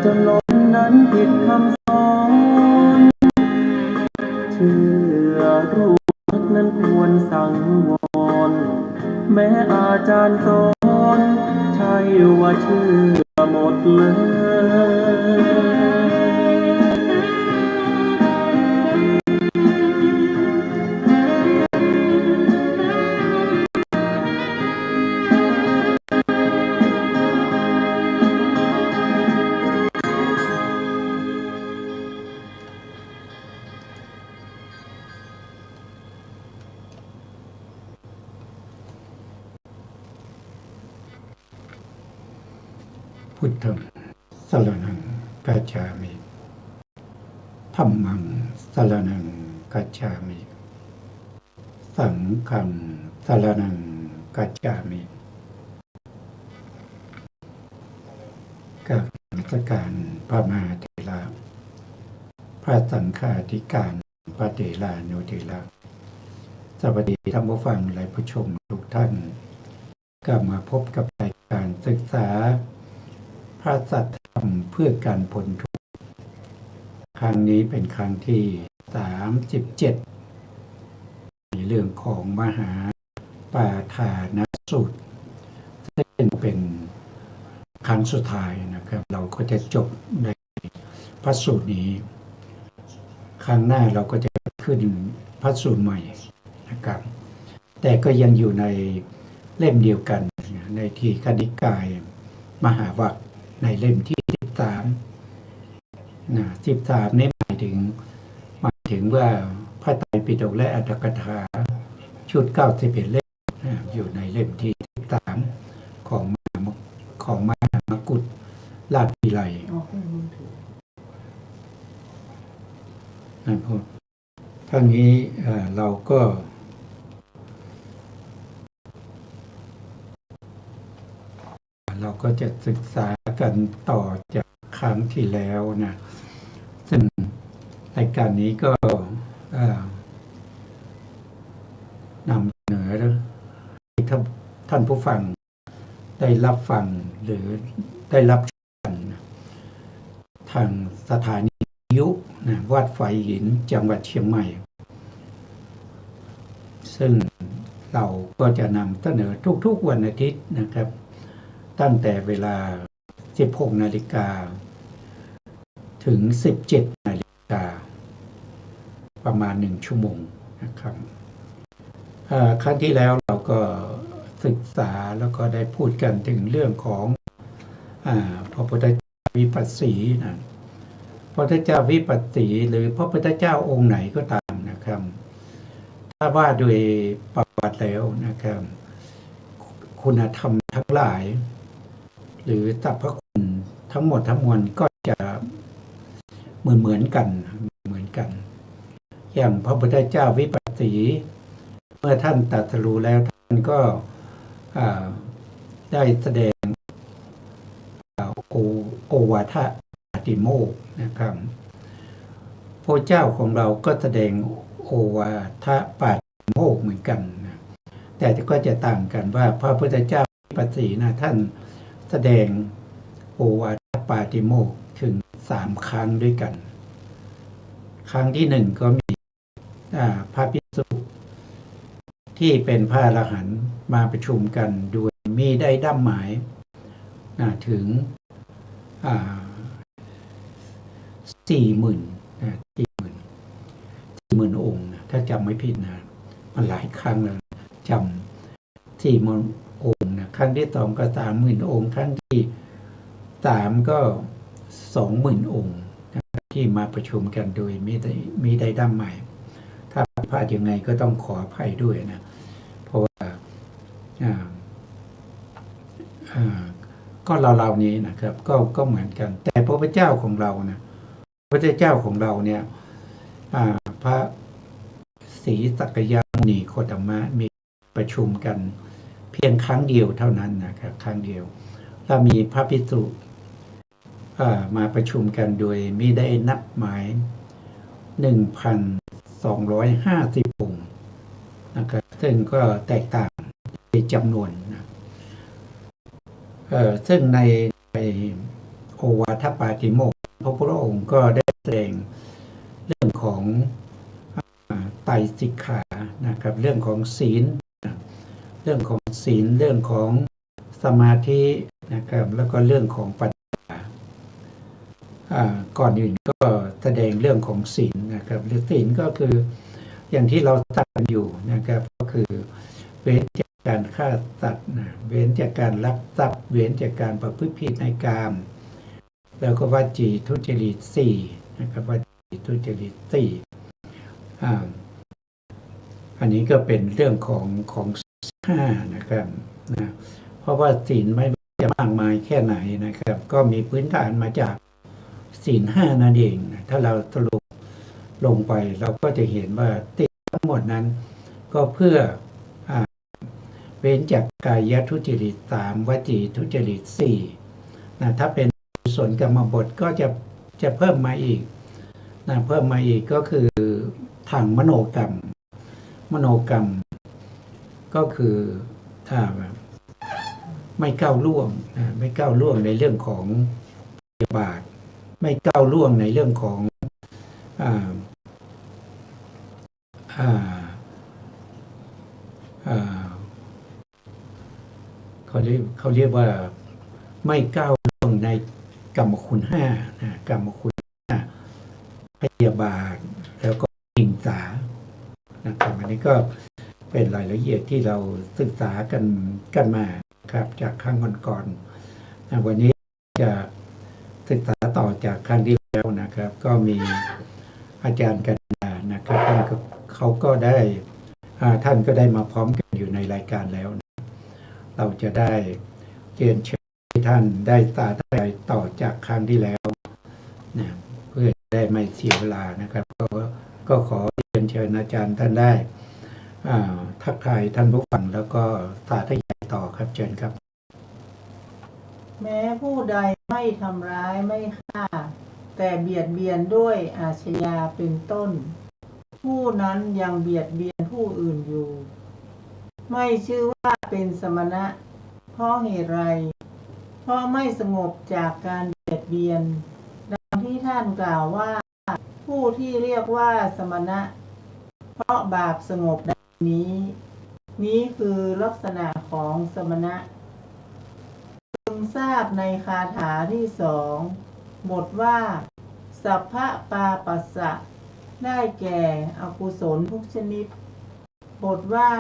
จนล้นนั้นผิดคำสอนเชื่อรู้นั้นควรสั่งวรแม้อาจารย์สอนใช่ว่าเชื่อหมดเลยพุทธังสรณังกัจฉามิธัมมังสรณังกัจฉามิสังฆังสรณังกัจฉามิกับนมัสการพระมหาเถระพระสังฆาธิการพระเถรานุเถระสวัสดีท่านผู้ฟังและผู้ชมทุกท่านกลับมาพบกับรายการศึกษาพระสัทธรรมเพื่อการพ้นทุกข์ครั้งนี้เป็นครั้งที่37ในเรื่องของมหาปาฐานสูตรซึ่งเป็นครั้งสุดท้ายนะครับเราก็จะจบในพระสูตรนี้ครั้งหน้าเราก็จะขึ้นพระสูตรใหม่นะครับแต่ก็ยังอยู่ในเล่มเดียวกันในทีฆนิกายมหาวรรคในเล่มที่13นะ13นี้หมายถึงว่าพระไตรปิฎกและอัตถกถาชุด91เล่มอยู่ในเล่มที่13ของมหามกุฏราชวิไลนะครับทั้งนี้เราก็จะศึกษากันต่อจากครั้งที่แล้วนะซึ่งรายการนี้ก็นำเสนอให้ท่านผู้ฟังได้รับฟังหรือได้รับชมทางสถานีวิทยุวัดไฟหินจังหวัดเชียงใหม่ซึ่งเราก็จะนำเสนอทุกๆวันอาทิตย์นะครับตั้งแต่เวลา 16 นาฬิกาถึง 17 นาฬิกาประมาณ1ชั่วโมงนะครับครั้งที่แล้วเราก็ศึกษาแล้วก็ได้พูดกันถึงเรื่องของพระพุทธเจ้าวิปัสสีนะพระพุทธเจ้าวิปัสสีหรือพระพุทธเจ้าองค์ไหนก็ตามนะครับถ้าว่าโดยประวัติแล้วนะครับคุณธรรมทั้งหลายหรือสรรพคุณทั้งหมดทั้งมวลก็จะเหมือนกันอย่างพระพุทธเจ้าวิปัสสีเมื่อท่านตรัสรู้แล้วท่านก็ได้แสดงโอวาทปาติโมกข์นะครับพระเจ้าของเราก็แสดงโอวาทปาติโมกข์เหมือนกันนะแต่ก็จะต่างกันว่าพระพุทธเจ้าวิปัสสีนะท่านแสดงโอวาทปาติโมกข์ถึง3ครั้งด้วยกันครั้งที่1ก็มีพระภิกษุที่เป็นพระอรหันต์มาประชุมกันโดยมีได้ดั้มหมายถึง40,000 องค์ถ้าจำไม่ผิดนะมันหลายครั้งแล้วจำ40,000 องค์นะครั้งที่2ก็30,000 องค์ครั้งที่3ก็20,000 องค์ที่มาประชุมกันโดยมีได้ดั้มหมายถ้าพลาดยังไงก็ต้องขออภัยด้วยนะเพราะว่าก็เรานี้นะครับก็เหมือนกันแต่พระพุทธเจ้าของเรานะพระพุทธเจ้าของเราเนี่ยพระศรีสักยมุนีโคตมะมีประชุมกันเพียงครั้งเดียวเท่านั้นนะครับครั้งเดียวแล้วมีพระภิกษุมาประชุมกันโดยมีได้นับหมาย 1,250 องค์นะครับซึ่งก็แตกต่างในจำนวนนะซึ่งใน โอวาทปาติโมกข์พระพุทธองค์ก็ได้แสดงเรื่องของไตรสิกขานะครับเรื่องของศีลเรื่องของศีลเรื่องของสมาธินะครับแล้วก็เรื่องของปัญญาก่อนอื่นก็แสดงเรื่องของศีลนะครับหรือศีลก็คืออย่างที่เราทราบกันอยู่นะครับก็คือเว้นจากการฆ่าสัตว์เว้นจากการลักทรัพย์เว้นจากการประพฤติผิดในกามแล้วก็วจีทุจริต4นะครับวจีทุจริต4อันนี้ก็เป็นเรื่องของ5นะครับนะเพราะว่าศีลไม่จะมากมายแค่ไหนนะครับก็มีพื้นฐานมาจากศีล5นั่นเองถ้าเราสรุปลงไปเราก็จะเห็นว่าศีลทั้งหมดนั้นก็เพื่อเว้นจากกายทุจริต3วจีทุจริต4นะถ้าเป็นกุศลกรรมบทก็จะเพิ่มมาอีกนะเพิ่มมาอีกก็คือทางมโนกรรมก็คือถ้าไม่ก้าวล่วงไม่ก้าวล่วงในเรื่องของพยาบาทไม่ก้าวล่วงในเรื่องของเขาเรียกว่าไม่ก้าวล่วงในกรรมคุณ5นะกรรมคุณ5พยาบาทแล้วก็หิงสานะครับอันนี้ก็เป็นรายละเอียดที่เราศึกษากันมาครับจากครั้งก่อนๆวันนี้จะศึกษาต่อจากครั้งที่แล้วนะครับก็มีอาจารย์กันนะครับเขาก็ได้ท่านก็ได้มาพร้อมกันอยู่ในรายการแล้วเราจะได้เรียนเชิญให้ท่านได้สาธยายต่อจากครั้งที่แล้วนะเพื่อได้ไม่เสียเวลานะครับก็ขอเรียนเชิญอาจารย์ท่านได้ทักทายท่านผู้ฟังแล้วก็สาธยายต่อครับเชิญครับแม้ผู้ใดไม่ทำร้ายไม่ฆ่าแต่เบียดเบียนด้วยอาชญาเป็นต้นผู้นั้นยังเบียดเบียนผู้อื่นอยู่ไม่ชื่อว่าเป็นสมณะเพราะเหตุไรเพราะไม่สงบจากการเบียดเบียนดังที่ท่านกล่าวว่าผู้ที่เรียกว่าสมณะเพราะบาปสงบดังนี้คือลักษณะของสมณะพึงทราบในคาถาที่2บทว่าสัพพะปาปัสสะได้แก่อกุศลทุกชนิดบทว่า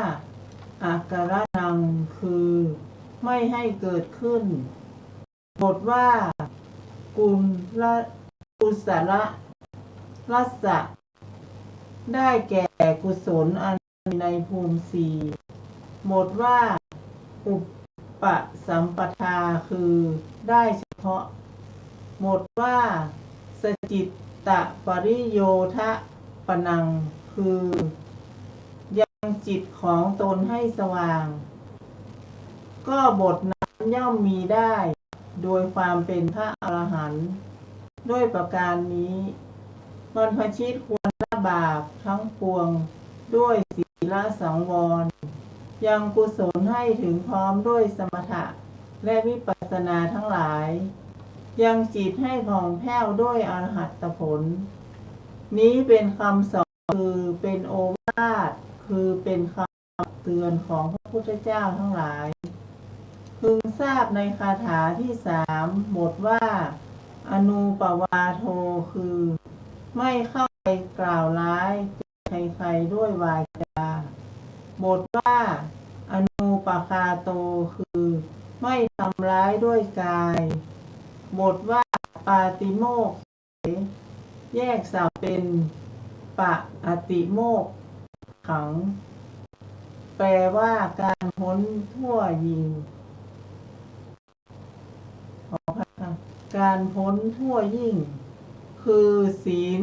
อาการนังคือไม่ให้เกิดขึ้นบทว่ากุศลรัสสะได้แก่กุศลอันในภูมิ4บทว่าอุปสัมปทาคือได้เฉพาะบทว่าสจิตตปริโยทะปนังคือยังจิตของตนให้สว่างก็บทนั้นย่อมมีได้โดยความเป็นพระอรหันต์ด้วยประการนี้บรรพชิตควรละบาปทั้งปวงด้วยศีลสังวรยังกุศลให้ถึงพร้อมด้วยสมถะและวิปัสสนาทั้งหลายยังจิตให้ผ่องแผ้วด้วยอรหัตผลนี้เป็นคำสอนคือเป็นโอวาทคือเป็นคำเตือนของพระพุทธเจ้าทั้งหลายพึงทราบในคาถาที่3บทว่าอนูปวาโทคือไม่เข้าไปกล่าวร้ายใครๆด้วยวาจาบทว่าอนูปคาโตคือไม่ทำร้ายด้วยกายบทว่าปาติโมกข์แยกศัพท์เป็นปะอติโมกขังแปลว่าการพ้นทั่วยิงการพ้นทั่วยิ่งคือศีล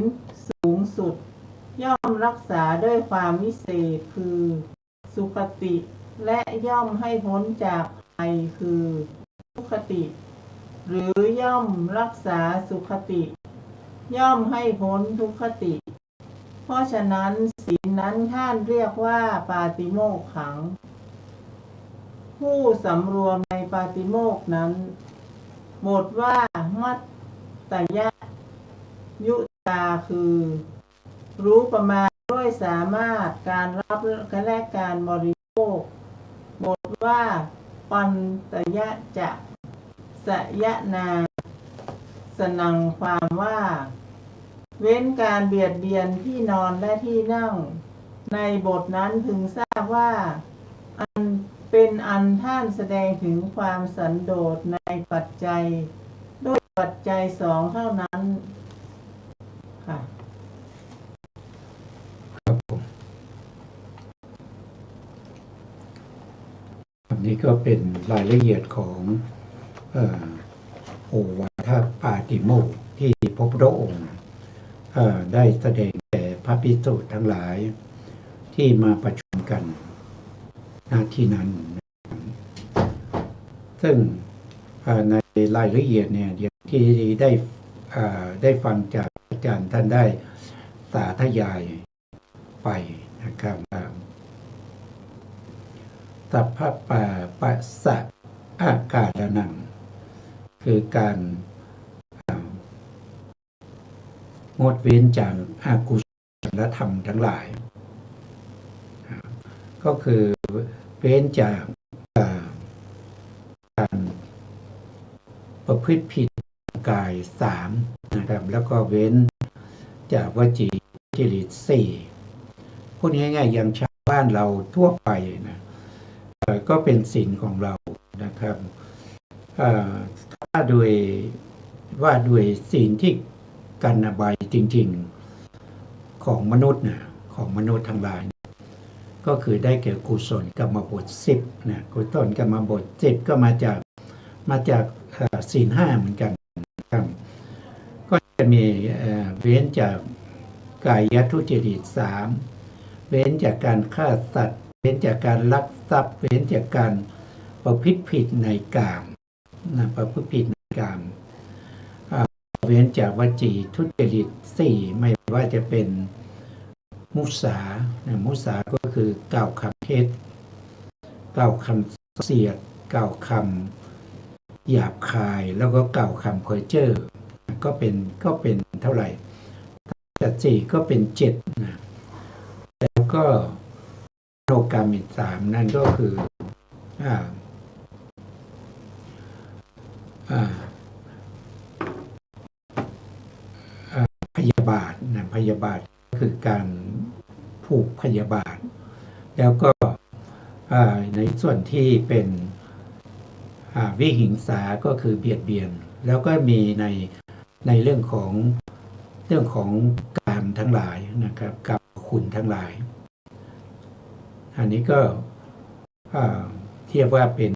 สูงสุดย่อมรักษาด้วยความวิเศษคือสุขติและย่อมให้พ้นจากภัยคือทุกขติหรือย่อมรักษาสุขติย่อมให้พ้นทุกขติเพราะฉะนั้นศีลนั้นท่านเรียกว่าปาติโมกขังผู้สำรวมในปาติโมกข์นั้น บทว่ามัตตยยุตาคือ รู้ประมาณด้วยสามารถการรับและการบริโภค บทว่าปันตยะจะสยนาสนังความว่า เว้นการเบียดเบียนที่นอนและที่นั่ง ในบทนั้นพึงทราบว่าอันเป็นอันท่านแสดงถึงความสันโดษในปัจจัยด้วยปัจจัยสองเท่านั้นค่ะครับผมอันนี้ก็เป็นรายละเอียดของโอวาทปาติโมกข์ที่พระพุทธองค์ได้แสดงแก่พระภิกษุทั้งหลายที่มาประชุมกันณที่นั้นซึ่งในรายละเอียดเนี่ยที่ได้ฟังจากอาจารย์ท่านได้สาธยายไปนะครับสัพพะปัสสะอาการนังคือการงดเว้นจากอกุศลธรรมทั้งหลายก็คือเว้นจากการประพฤติผิดกาย3นะครับแล้วก็เว้นจากวจีจริต4พูดง่ายๆอย่างชาวบ้านเราทั่วไปนะก็เป็นศีลของเรานะครับถ้าด้วยศีลที่กันอบายจริงๆของมนุษย์นะของมนุษย์ทั้งหลายก็คือได้แก่กุศลกรรมบท10นะกุศลกรรมบท10ก็มาจากศีล5เหมือนกันครับก็จะมีเว้นจากกายทุจริต3เว้นจากการฆ่าสัตว์เว้นจากการลักทรัพย์เว้นจากการประพฤติผิดในกามนะประพฤติผิดในกามเว้นจากวจีทุจริต4ไม่ว่าจะเป็นมุสามุสาก็คือกล่าวคำเท็จกล่าวคำเสียดกล่าวคำหยาบคายแล้วก็กล่าวคำเพ้อเจ้อก็เป็นเท่าไหร่แต่4ก็เป็น7นะแล้วก็โนกรรมอีก3นั่นก็คือพยาบาทนะพยาบาทคือการผูกพยาบาทแล้วก็ในส่วนที่เป็นวิหิงสาก็คือเบียดเบียนแล้วก็มีในเรื่องของกามทั้งหลายนะครับกามคุณทั้งหลายอันนี้ก็เทียบว่าเป็น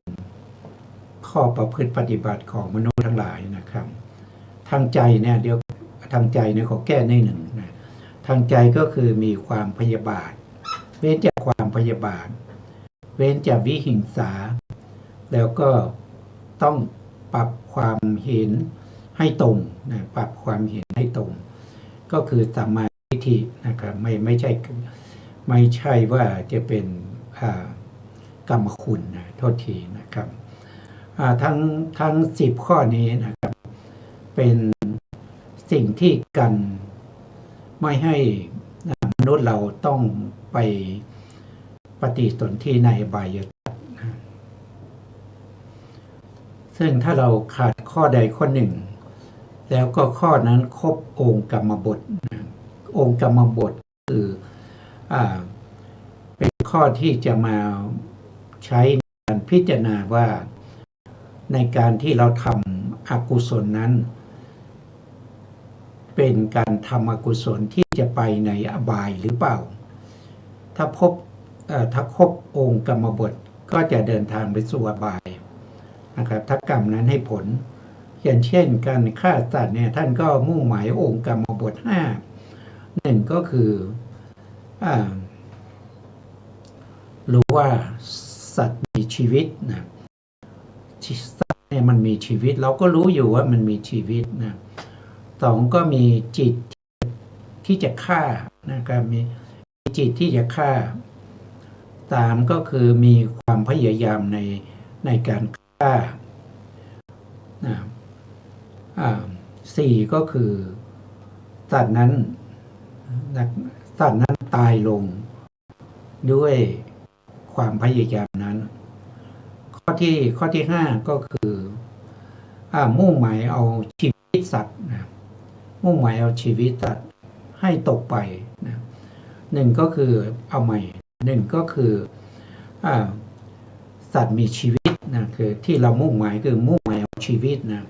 ข้อประพฤติปฏิบัติของมนุษย์ทั้งหลายนะครับทางใจเนี่ยเดี๋ยวทางใจเนี่ยขอแก้ในหนึ่งนะทางใจก็คือมีความพยาบาทเว้นจากความพยาบาทเว้นจากวิหิงสาแล้วก็ต้องปรับความเห็นให้ตรงนะปรับความเห็นให้ตรงก็คือสัมมาทิฏฐินะครับไม่ใช่ว่าจะเป็นกรรมคุณนะโทษทีนะครับทั้ง10ข้อนี้นะครับเป็นสิ่งที่กันไม่ให้มนุษย์เราต้องไปปฏิสนธิในอบายสัตว์ซึ่งถ้าเราขาดข้อใดข้อหนึ่งแล้วก็ข้อนั้นครบองค์กรรมบทองค์กรรมบทคือเป็นข้อที่จะมาใช้ในการพิจารณาว่าในการที่เราทำอกุศลนั้นเป็นการทำอกุศลที่จะไปในอบายหรือเปล่าถ้าครบองค์กรรมบทก็จะเดินทางไปสู่อบายนะครับถ้ากรรมนั้นให้ผลอย่างเช่นการฆ่าสัตว์เนี่ยท่านก็มุ่งหมายองค์กรรมบท5 1ก็คือรู้ว่าสัตว์มีชีวิตนะสัตว์เนี่ยมันมีชีวิตเราก็รู้อยู่ว่ามันมีชีวิตนะ2ก็มีจิตที่จะฆ่านะครับมีจิตที่จะฆ่า3ก็คือมีความพยายามในการฆ่านะ สี่ก็คือสัตว์นั้นตายลงด้วยความพยายามนั้น ข้อที่ห้าก็คือมุ่งหมายเอาชีวิตสัตว์นะมุ่งหมายเอาชีวิตสัตว์ให้ตกไปนะหนึ่งก็คือเอาใหม่หนึ่งก็คือสัตว์มีชีวิตนะคือที่เรามุ่งหมายคือมุ่งหมายเอาชีวิตนะ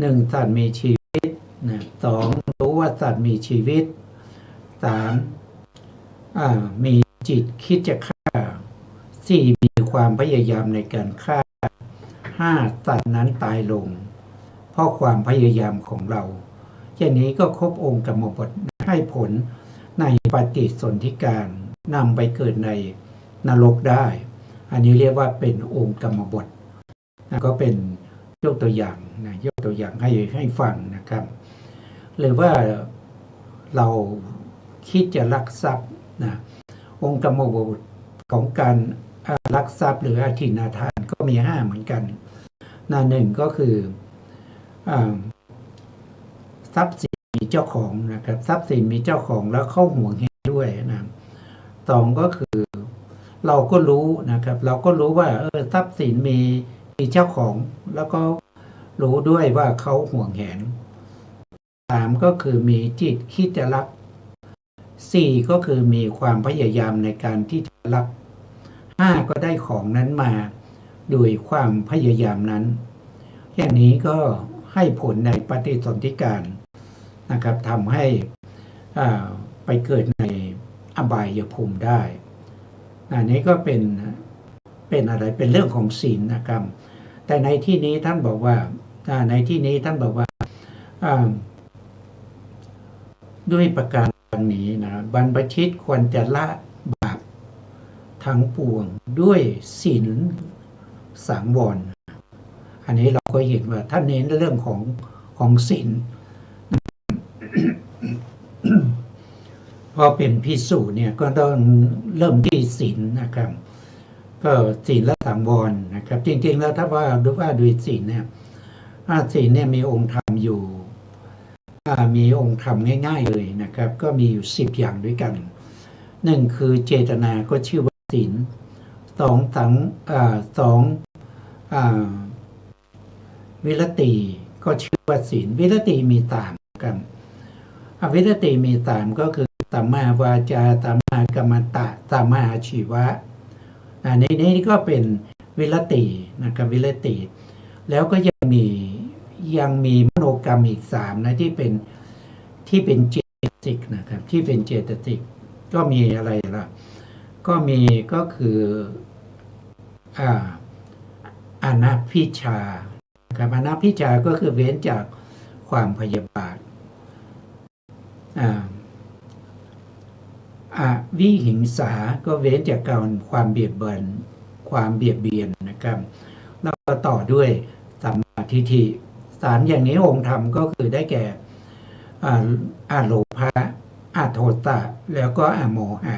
หนึ่งสัตว์มีชีวิตนะสองรู้ว่าสัตว์มีชีวิตสามมีจิตคิดจะฆ่าสี่มีความพยายามในการฆ่าห้าสัตว์นั้นตายลงเพราะความพยายามของเราแค่นี้ก็ครบองค์กรรมบทให้ผลในปฏิสนธิการนำไปเกิดในนรกได้อันนี้เรียกว่าเป็นองค์กรรมบทนะก็เป็นยกตัวอย่างนะยกตัวอย่างให้ฟังนะครับหรือว่าเราคิดจะลักทรัพย์นะองค์กรรมบทของการลักทรัพย์หรืออทินนาทานก็มี5เหมือนกันหนึ่งก็คือทรัพย์สินมีเจ้าของนะครับทรัพย์สินมีเจ้าของแล้วเข้าห่วงแหนด้วยนะสองก็คือเราก็รู้นะครับเราก็รู้ว่าทรัพย์สินมีเจ้าของแล้วก็รู้ด้วยว่าเขาห่วงแหนสามก็คือมีจิตคิดจะรักสี่ก็คือมีความพยายามในการที่จะรักห้าก็ได้ของนั้นมาโดยความพยายามนั้นอย่างนี้ก็ให้ผลในปฏิสนธิการนะครับทำให้ไปเกิดในอบายภูมิได้อันนี้ก็เป็นอะไรเป็นเรื่องของศีลนะครับแต่ในที่นี้ท่านบอกว่าด้วยประการนี้นะบรรพชิตควรจะละบาปทั้งปวงด้วยศีลสังวรอันนี้เราก็เห็นว่าท่านเน้นเรื่องของศีล พอเป็นภิกษุเนี่ยก็ต้องเริ่มที่ศีลนะครับก็ศีลและสังวรนะครับจริงๆแล้วถ้าว่าด้วยศีลเนี่ยศีลเนี่ยมีองค์ธรรมอยู่มีองค์ธรรมง่ายๆเลยนะครับก็มีอยู่10อย่างด้วยกันหนึ่งคือเจตนาก็ชื่อว่าศีลสองวิรติก็ชื่อว่าศีลวิรติมี3กันวิรติมี3ก็คือสัมมาวาจาสัมมากัมมันตะสัมมาอาชีวะในนี้ก็เป็นวิรตินะครับวิรติแล้วก็ยังมีมโนกรรมอีก3นะที่เป็นเจตสิกนะครับที่เป็นเจตสิกก็มีอะไรล่ะก็คืออนัพพิชาครับอนัพพิชาก็คือเว้นจากความพยาบาทวิหิงสาก็เว้นจากการความเบียดเบียนนะครับแล้วก็ต่อด้วยสัมมาทิฏฐิ3อย่างนี้องค์ธรรมก็คือได้แก่โลภะโทสะแล้วก็โมหะ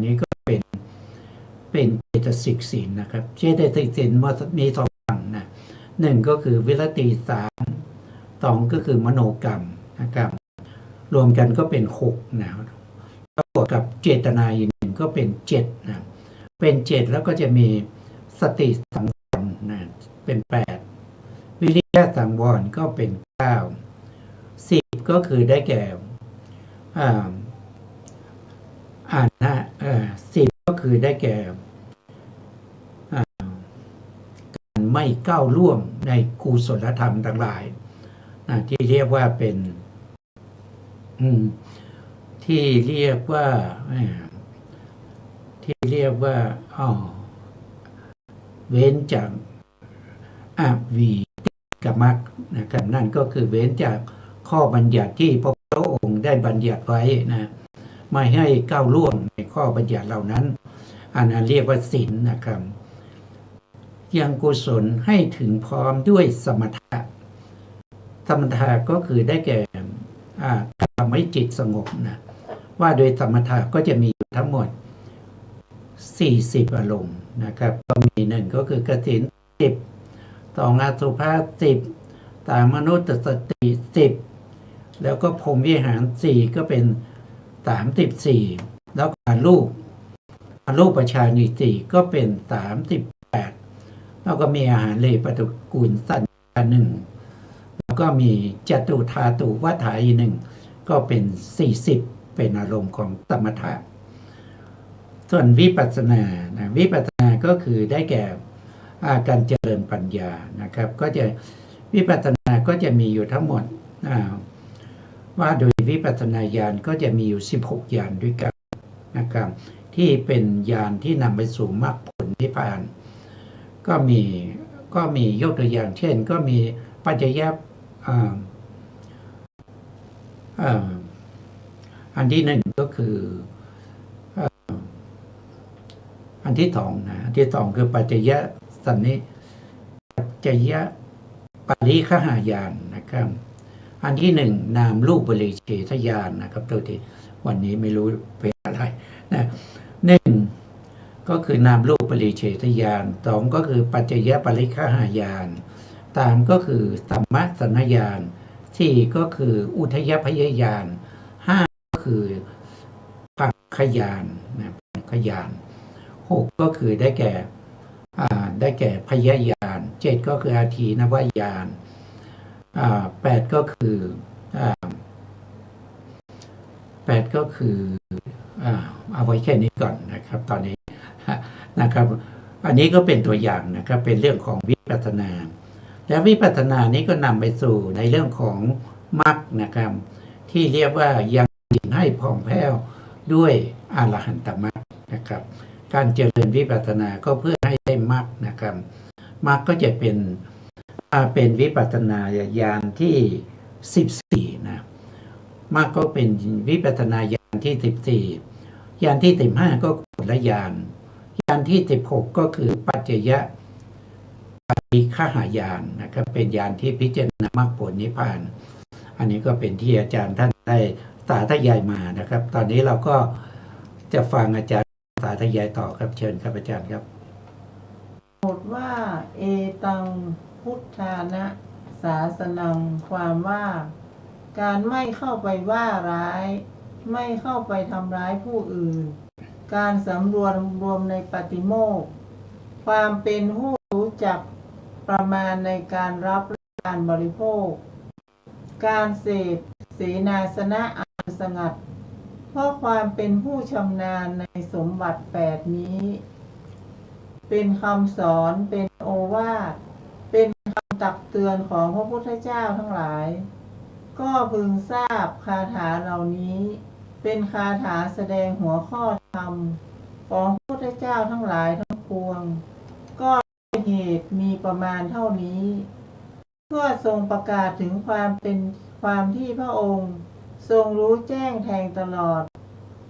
นี่ก็เป็นเจตสิกศีลนะครับเจตสิกศีลมี2ฝั่งนะ1ก็คือวิรติ2ก็คือมโนกรรมนะครับรวมกันก็เป็น6นะแล้วบวกกับเจตนาอีก1ก็เป็น7นะเป็น7แล้วก็จะมีสติสังวรนะเป็น8วิริยะสังวรก็เป็น9 10ก็คือได้แก่10ก็คือได้แก่การไม่ก้าวล่วงในกุศลธรรมทั้งหลายที่เรียกว่าเป็นเว้นจากอวีกมรรคนะครับนั่นก็คือเว้นจากข้อบัญญัติที่พระพุทธองค์ได้บัญญัติไว้นะไม่ให้ก้าวล่วงในข้อบัญญัติเหล่านั้นอันนั้นเรียกว่าศีลนะครับยังกุศลให้ถึงพร้อมด้วยสมถะก็คือได้แก่ทำให้จิตสงบนะว่าโดยสมถะก็จะมีทั้งหมด40อารมณ์นะครับก็มี1ก็คือกสิณ10 2อสุภะ10 ตามนุสสติ10แล้วก็พรหมวิหาร4ก็เป็น34แล้วอรูปฌานอีก4ก็เป็น38แล้วก็มีอาหารเลปฏิกูลสัญญา1แล้วก็มีจตุธาตุวัฏฐาอีก1ก็เป็น40เป็นอารมณ์ของสมถะส่วนวิปัสสนาวิปัสสนาก็คือได้แก่การเจริญปัญญานะครับก็จะวิปัสสนาก็จะมีอยู่ทั้งหมดว่าโดยวิปัสสนาญาณก็จะมีอยู่16ญาณด้วยกันนะครับที่เป็นญาณที่นำไปสู่มรรคผลนิพพานก็มียกตัวอย่างเช่นก็มีปัจจยอันที่1ก็คืออันที่2นะอันที่2คือปัจจยสันนิปัจจยปริคหายานนะครับอันที่1นามรูปบริเฉทญาณนะครับตัวที่วันนี้ไม่รู้เป็นอะไรนะ1ก็คือนามรูปบริเฉทญาณ2ก็คือปัจจยปริคหายาน3ก็คือสัมมสัญญาณ4ก็คืออุทยพยญาณ5ก็คือปัจขยานนะปัจขยาน6ก็คือได้แก่พยญาณ7ก็คืออาทีนวญาณ8ก็คือเอาไว้แค่นี้ก่อนนะครับตอนนี้นะครับอันนี้ก็เป็นตัวอย่างนะครับเป็นเรื่องของวิปัสสนาแล้ววิปัสสนานี้ก็นำไปสู่ในเรื่องของมรรคนะครับที่เรียกว่ายังจิตให้ผ่องแผ้วด้วยอรหันตมรรคนะครับการเจริญวิปัสสนาก็เพื่อให้ได้มรรคนะครับมรรคก็จะเป็นวิปัสสนาญาณที่14นะมรรคก็เป็นวิปัสสนาญาณที่14ญาณที่15ก็ผลญาณญาณที่16ก็คือปัจจยปริคหายานนะครับเป็นญาณที่พิจารณามรรคผลนิพพานอันนี้ก็เป็นที่อาจารย์ท่านได้สาธยายมานะครับตอนนี้เราก็จะฟังอาจารย์สาธยายต่อครับเชิญครับอาจารย์ครับบทว่าเอตังพุทธานะศาสนังความว่าการไม่เข้าไปว่าร้ายไม่เข้าไปทำร้ายผู้อื่นการสำรวมในปฏิโมกข์ความเป็นผู้รู้จักประมาณในการรับและการบริโภคการเสพเสนาสนะอันสงัดเพราะความเป็นผู้ชำนาญในสมบัติ8นี้เป็นคำสอนเป็นโอวาทเป็นคำตักเตือนของพระพุทธเจ้าทั้งหลายก็พึงทราบคาถาเหล่านี้เป็นคาถาแสดงหัวข้อธรรมของพระพุทธเจ้าทั้งหลายทั้งปวงก็เหตุมีประมาณเท่านี้เพื่อทรงประกาศถึงความที่พระองค์ทรงรู้แจ้งแทงตลอด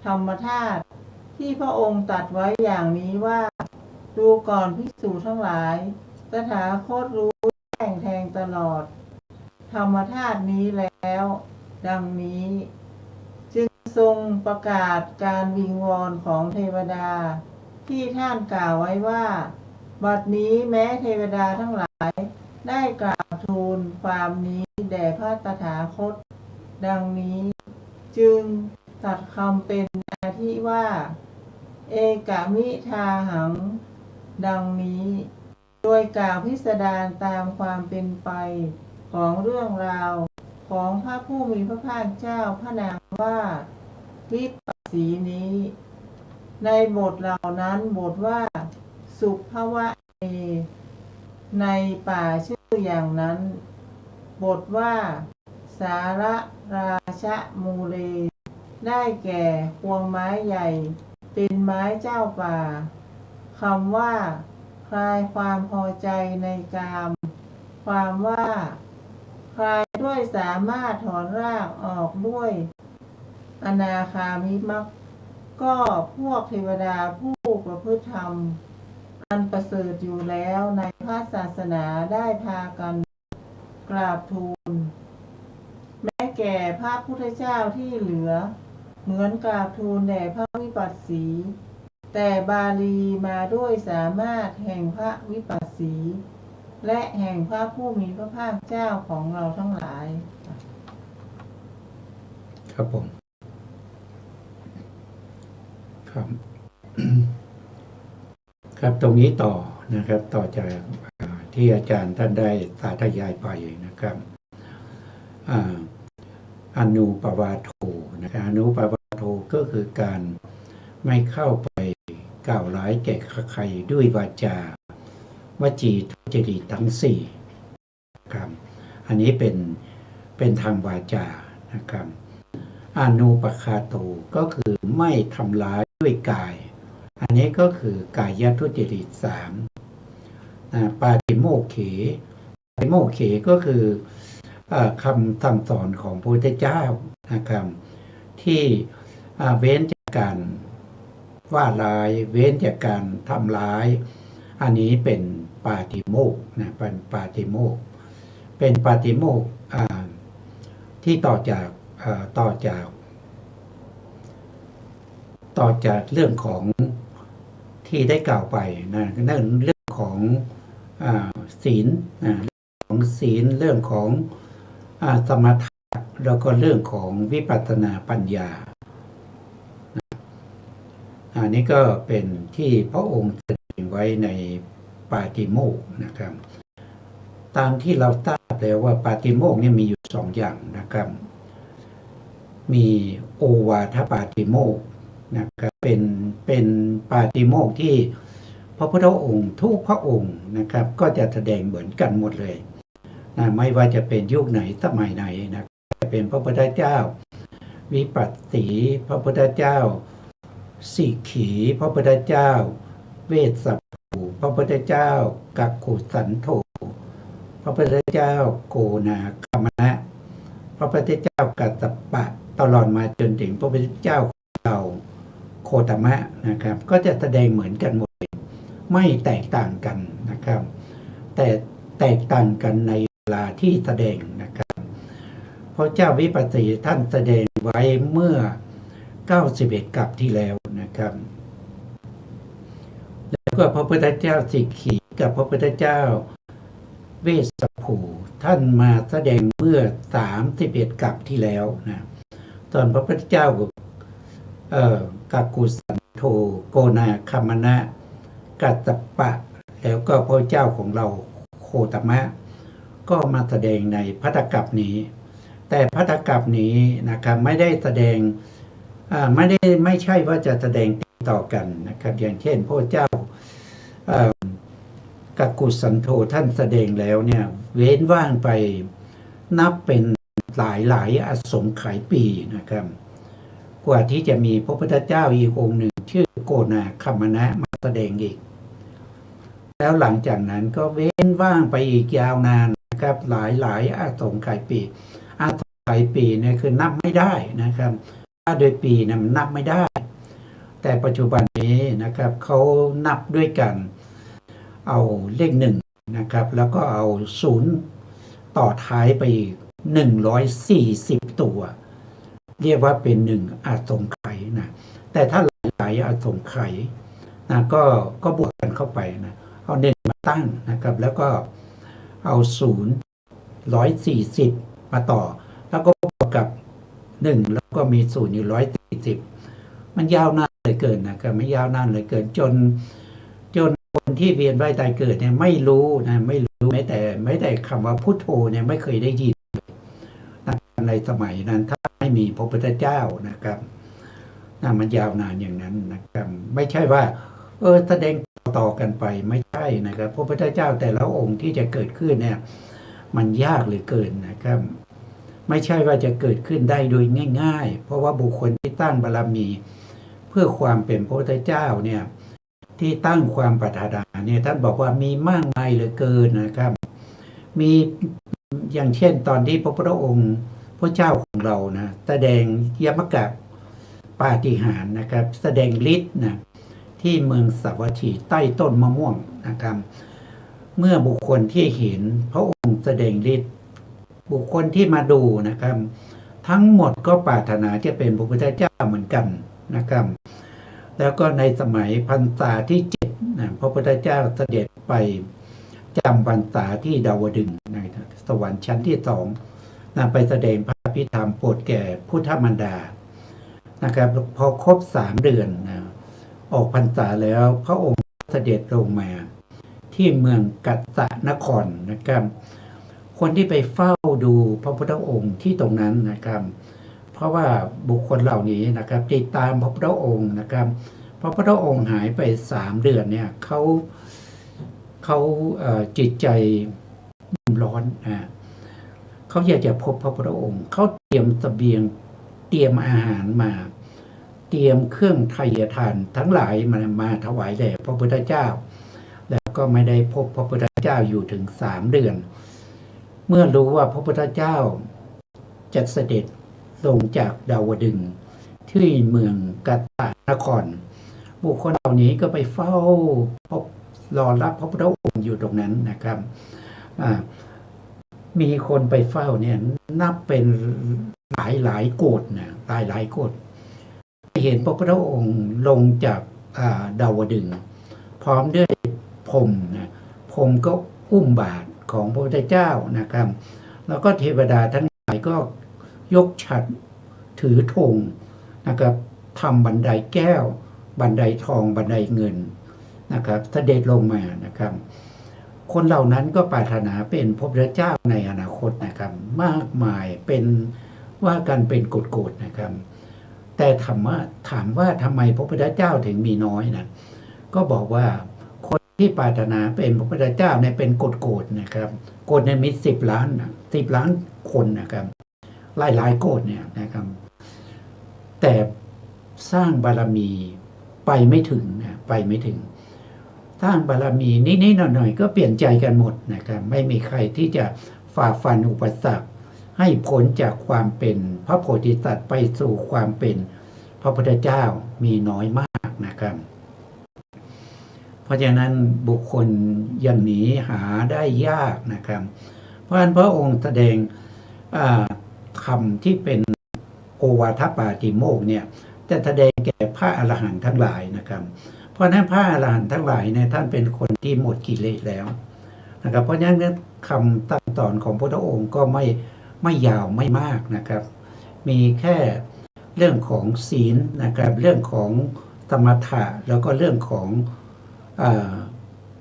ธรรมธาตุที่พระองค์ตรัสไว้อย่างนี้ว่าดูก่อนภิกษุทั้งหลายตถาคตรู้แจ้งแทงตลอดธรรมธาตุนี้แล้วดังนี้จึงทรงประกาศการวิงวอนของเทวดาที่ท่านกล่าวไว้ว่าบัดนี้แม้เทวดาทั้งหลายได้กราบทูลความนี้แด่พระตถาคตดังนี้จึงตรัสคำเป็นอาทิว่าเอกมิทาหังดังนี้โดยกล่าวพิสดารตามความเป็นไปของเรื่องราวของพระผู้มีพระภาคเจ้าพระนามว่าวิปัสสีนี้ในบทเหล่านั้นบทว่าสุภวะเนในป่าชื่ออย่างนั้นบทว่าสาระราชมูเลได้แก่พวงไม้ใหญ่เป็นไม้เจ้าป่าคำว่าคลายความพอใจในกามความว่าคลายด้วยสามารถถอนรากออกด้วยอนาคามิมรรคก็พวกเทวดาผู้ประพฤติธรรมอันประเสริฐอยู่แล้วในพระศาสนาได้พากันกราบทูลแม้แก่พระพุทธเจ้าที่เหลือเหมือนกราบทูลแด่พระวิปัสสีแต่บาลีมาด้วยสามารถแห่งพระวิปัสสี และแห่งพระผู้มีพระภาคเจ้าของเราทั้งหลาย ครับผมครับ ครับตรงนี้ต่อนะครับ ต่อจากที่อาจารย์ท่านได้สาธยายไปนะครับอนุปวาโทนะครับอนุปวาโทก็คือการไม่เข้าไปกล่าวร้ายแก่ใครด้วยวาจาวจีทุจริตทั้ง4ครับอันนี้เป็นทางวาจานะครับอนุปคาโตก็คือไม่ทำร้ายด้วยกายอันนี้ก็คือกายทุจริต3ปาติโมกเขปาติโมกเขก็คือคำสั่งสอนของพระพุทธเจ้านะครับที่เว้นจากการว่าร้ายเว้นจากการทำร้ายอันนี้เป็นปาติโมกข์นะเป็นปาติโมกข์ที่ต่อจากเรื่องของที่ได้กล่าวไปนะนั่นเรื่องของศีลของศีลเรื่องของสมถะแล้วก็เรื่องของวิปัสสนาปัญญาอันนี้ก็เป็นที่พระองค์แสดงไว้ในปาติโมกข์นะครับตามที่เราทราบแล้วว่าปาติโมกข์เนี่ยมีอยู่2อย่างนะครับมีโอวาทปาติโมกข์นะครับเป็นปาติโมกข์ที่พระพุทธองค์ทุกพระองค์นะครับก็จะแสดงเหมือนกันหมดเลยนะไม่ว่าจะเป็นยุคไหนสมัยไหนนะจะเป็นพระพุทธเจ้าวิปัสสีพระพุทธเจ้าสิกขีพระพุทธเจ้าเวสสัพพูพระพุทธเจ้ากักขุสันโธพระพุทธเจ้าโกนาคามนะพระพุทธเจ้ากัสสปะตลอดมาจนถึงพระพุทธเจ้าเราโคตมะนะครับก็จะแสดงเหมือนกันหมดไม่แตกต่างกันนะครับแต่แตกต่างกันในเวลาที่แสดงนะครับพระเจ้าวิปัสสีท่านแสดงไว้เมื่อ91กัปที่แล้วนะครับแล้วก็พระพุทธเจ้าสิกขีกับพระพุทธเจ้าเวสสัพพูท่านมาแสดงเมื่อ31กัปที่แล้วนะตอนพระพุทธเจ้ากักกุสันโธโกนาคามนะกัสสปะแล้วก็พระเจ้าของเราโคตมะก็มาแสดงในภัตตกัปนี้แต่ภัตตกัปนี้นะครับไม่ได้แสดงไม่ใช่ว่าจะแสดงติดต่อกันนะครับอย่างเช่นพระเจ้ากักกุสันโธท่านแสดงแล้วเนี่ยเว้นว่างไปนับเป็นหลายอสงไขยปีนะครับกว่าที่จะมีพระพุทธเจ้าอีกองค์หนึ่งชื่อโกนาคามนะมาแสดงอีกแล้วหลังจากนั้นก็เว้นว่างไปอีกยาวนานนะครับหลายอสงไขยปีอสงไขยปีเนี่ยคือนับไม่ได้นะครับถ้าโดยปีนะมันนับไม่ได้แต่ปัจจุบันนี้นะครับเขานับด้วยกันเอาเลข1นะครับแล้วก็เอา0ต่อท้ายไปอีก140ตัวเรียกว่าเป็น1อสงไขยนะแต่ถ้าหลายอสงไขยนะก็บวกกันเข้าไปนะเอา1มาตั้งนะครับแล้วก็เอา140มาต่อแล้วก็บวกกับ1แล้วก็มี0อยู่140มันยาวนานเหลือเกินนะครับไม่ยาวนานเหลือเกินจนคนที่เวียนว่ายตายเกิดเนี่ยไม่รู้นะไม่รู้แม้แต่คำว่าพุทโธเนี่ยไม่เคยได้ยินในสมัยนั้นถ้าไม่มีพระพุทธเจ้านะครับมันยาวนานอย่างนั้นนะครับไม่ใช่ว่าแสดงต่อกันไปไม่ใช่นะครับพระพุทธเจ้าแต่ละองค์ที่จะเกิดขึ้นเนี่ยมันยากเหลือเกินนะครับไม่ใช่ว่าจะเกิดขึ้นได้โดยง่ายๆเพราะว่าบุคคลที่ตั้งบารมีเพื่อความเป็นพระพุทธเจ้าเนี่ยที่ตั้งความปรารถนาเนี่ยท่านบอกว่ามีมากมายเหลือเกินนะครับมีอย่างเช่นตอนที่พระพุทธองค์พระเจ้าของเรานะแสดงยมกะปาฏิหาริย์นะครับแสดงฤทธิ์นะที่เมืองสาวัตถีใต้ต้นมะม่วงนะครับเมื่อบุคคลที่เห็นพระองค์แสดงฤทธิ์บุคคลที่มาดูนะครับทั้งหมดก็ปรารถนาจะเป็นพระพุทธเจ้าเหมือนกันนะครับแล้วก็ในสมัยพรรษาที่7นะพระพุทธเจ้าเสด็จไป จำพรรษาที่ดาวดึงส์ในสวรรค์ชั้นที่สองไปแสดงพระพิธรรมโปรดแก่พุทธมารดานะครับพอครบ3 เดือนออกพรรษาแล้วพระองค์เสด็จลงมาที่เมืองกัสสะนครนะครับคนที่ไปเฝ้าดูพระพุทธองค์ที่ตรงนั้นนะครับเพราะว่าบุคคลเหล่านี้นะครับติดตามพระพุทธองค์นะครับพระพุทธองค์หายไป3 เดือนเนี่ยเขาจิตใจร้อนเขาอยากจะพบพระพุทธองค์เขาเตรียมเสบียงเตรียมอาหารมาเตรียมเครื่องไทยทานทั้งหลายมาถวายแด่พระพุทธเจ้าแล้วก็ไม่ได้พบพระพุทธเจ้าอยู่ถึง3 เดือนเมื่อรู้ว่าพระพุทธเจ้าจะเสด็จลงจากดาวดึงส์ที่เมืองกัสสะนครบุคคลเหล่านี้ก็ไปเฝ้ารอรับพระพุทธองค์อยู่ตรงนั้นนะครับมีคนไปเฝ้าเนี่ยนับเป็นหลายโกฏนะหลายโกฏเห็นพระพุทธองค์ลงจากดาวดึงส์พร้อมด้วยพรหมพรหมก็อุ้มบาตรของพระพุทธเจ้านะครับแล้วก็เทวดาทั้งหลายก็ยกฉัตรถือธงนะครับทำบันไดแก้วบันไดทองบันไดเงินนะครับเสด็จลงมานะครับคนเหล่านั้นก็ปรารถนาเป็นพระพุทธเจ้าในอนาคตนะครับมากมายเป็นว่ากันเป็นโกฏๆนะครับแต่ถามว่าทำไมพระพุทธเจ้าถึงมีน้อยนะก็บอกว่าคนที่ปรารถนาเป็นพระพุทธเจ้าเนี่ยเป็นโกฏๆนะครับโกฏเนี่ยมี10 ล้าน10 ล้านคนนะครับหลายโกฏเนี่ยนะครับแต่สร้างบารมีไปไม่ถึงสร้างบารมีนิดๆหน่อยๆก็เปลี่ยนใจกันหมดนะครับไม่มีใครที่จะฝ่าฟันอุปสรรคให้พ้นจากความเป็นพระโพธิสัตว์ไปสู่ความเป็นพระพุทธเจ้ามีน้อยมากนะครับเพราะฉะนั้นบุคคลอย่างนี้หาได้ยากนะครับเพราะฉะนั้นพระองค์แสดงคำที่เป็นโอวาทปาติโมกข์เนี่ยจะแสดงแก่พระอรหันต์ทั้งหลายนะครับเพราะนั้นพระอรหันต์ทั้งหลายเนี่ยท่านเป็นคนที่หมดกิเลสแล้วนะครับเพราะฉะนั้นคำตั้งสอนของพระองค์ก็ไม่ยาวไม่มากนะครับมีแค่เรื่องของศีลนะครับเรื่องของสมถะแล้วก็เรื่องของ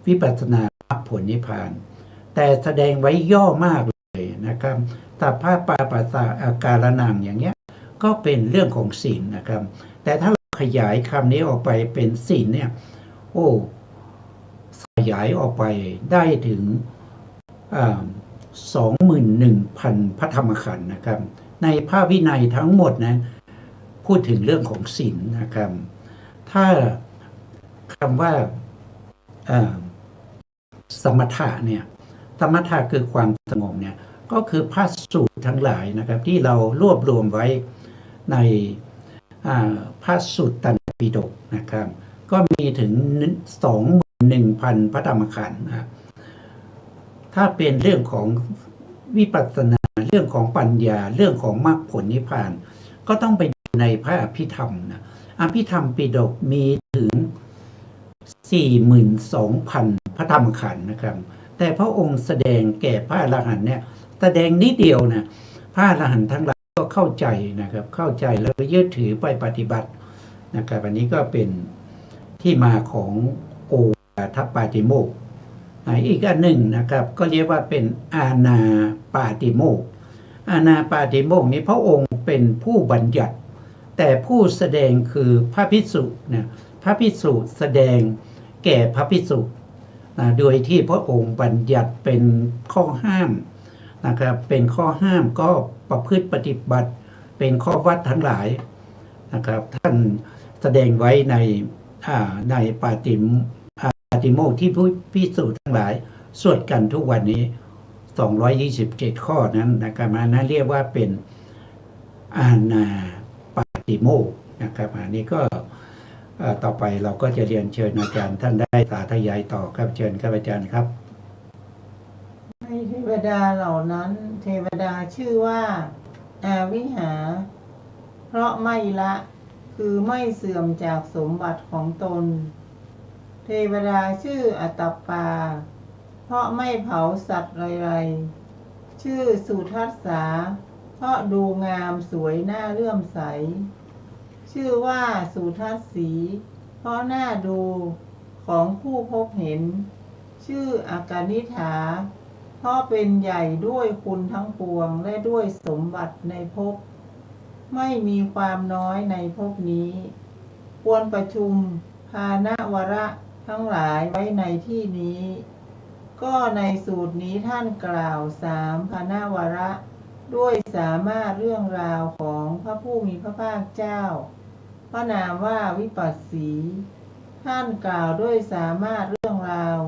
วิปัสสนามรรคผลนิพพานแต่แสดงไว้ย่อมากเลยนะครับสัพพะปาปัสสะอาการนังอย่างเงี้ยก็เป็นเรื่องของศีลนะครับแต่ถ้าเราขยายคำนี้ออกไปเป็นศีลเนี่ยขยายออกไปได้ถึง21,000 พระธรรมขันธ์นะครับในพระวินัยทั้งหมดนะพูดถึงเรื่องของศีลนะครับถ้าคำว่าสมถะเนี่ยสมถะคือความสงบเนี่ยก็คือพระสูตรทั้งหลายนะครับที่เรารวบรวมไว้ในพระสูตรตันปิฎกนะครับก็มีถึง 21,000 พระธรรมขันธ์นะถ้าเป็นเรื่องของวิปัสสนาเรื่องของปัญญาเรื่องของมรรคผลนิพพานก็ต้องไปดูในพระอภิธรรมนะอภิธรรมปิฎกมีถึง 42,000 พระธรรมขันธ์นะครับแต่พระองค์แสดงแก่พระอรหันต์เนี่ยแสดงนิดเดียวนะพระอรหันต์ทั้งหลายก็เข้าใจนะครับเข้าใจแล้วก็ยึดถือไปปฏิบัตินะครับอันนี้ก็เป็นที่มาของโอวาทปาติโมกข์อีกอันหนึ่งนะครับก็เรียกว่าเป็นอานาปาติโมกข์อานาปาติโมกข์นี้พระองค์เป็นผู้บัญญัติแต่ผู้แสดงคือพระภิกษุนะพระภิกษุแสดงแก่พระภิกษุโดยที่พระองค์บัญญัติเป็นข้อห้ามนะครับเป็นข้อห้ามก็ประพฤติปฏิบัติเป็นข้อวัดทั้งหลายนะครับท่านแสดงไว้ในปาติโมกข์ที่ผู้ภิกษุทั้งหลายสวดกันทุกวันนี้227 ข้อนั้นนะครับนั้นเรียกว่าเป็นอานาปาติโมกข์นะครับอันนี้ก็ต่อไปเราก็จะเรียนเชิญอาจารย์ท่านได้สาธยายต่อครับเชิญครับอาจารย์ครับให้เทวดาเหล่านั้นเทวดาชื่อว่าอาวิหาเพราะไม่ละคือไม่เสื่อมจากสมบัติของตนเทวดาชื่ออัตตปา เพราะไม่เผาสัตว์ไรๆชื่อสุทัสสาเพราะดูงามสวยน่าเลื่อมใสชื่อว่าสุทัสสีเพราะน่าดูของผู้พบเห็นชื่ออากานิฐาเพราะเป็นใหญ่ด้วยคุณทั้งปวงและด้วยสมบัติในภพไม่มีความน้อยในภพนี้ควรประชุมภานวระทั้งหลายไว้ในที่นี้ก็ในสูตรนี้ท่านกล่าว3ภานวระด้วยสามารถเรื่องราวของพระผู้มีพระภาคเจ้าพระนามว่าวิปัสสีท่านกล่าวด้วยสามารถเรื่องราว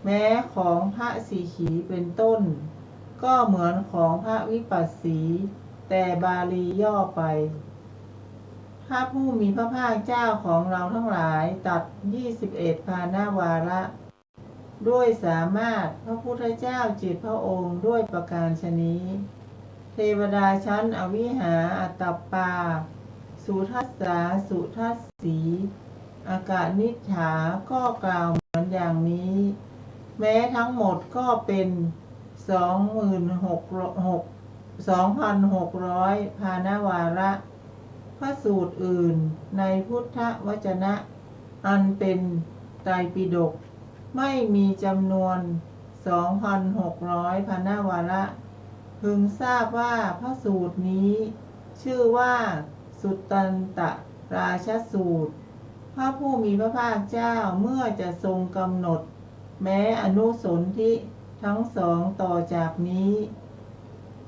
แม้ของพระสีขีเป็นต้นก็เหมือนของพระวิปัสสีแต่บาลีย่อไปพระผู้มีพระภาคเจ้าของเราทั้งหลายตัด21ภานวาระด้วยสามารถพระพุทธเจ้าจิตพระองค์ด้วยประการฉนี้เทวดาชั้นอวิหาอัตตปาสุทัสสาสุทัสสีอากานิฐาก็กล่าวเหมือนอย่างนี้แม้ทั้งหมดก็เป็น 2,600 ภานวาระพระสูตรอื่นในพุทธวจนะอันเป็นไตรปิฎกไม่มีจำนวน 2,600 ภานวาระพึงทราบว่าพระสูตรนี้ชื่อว่าสุตตันตราชสูตรพระผู้มีพระภาคเจ้าเมื่อจะทรงกำหนดแม้อนุสนธิทั้งสองต่อจากนี้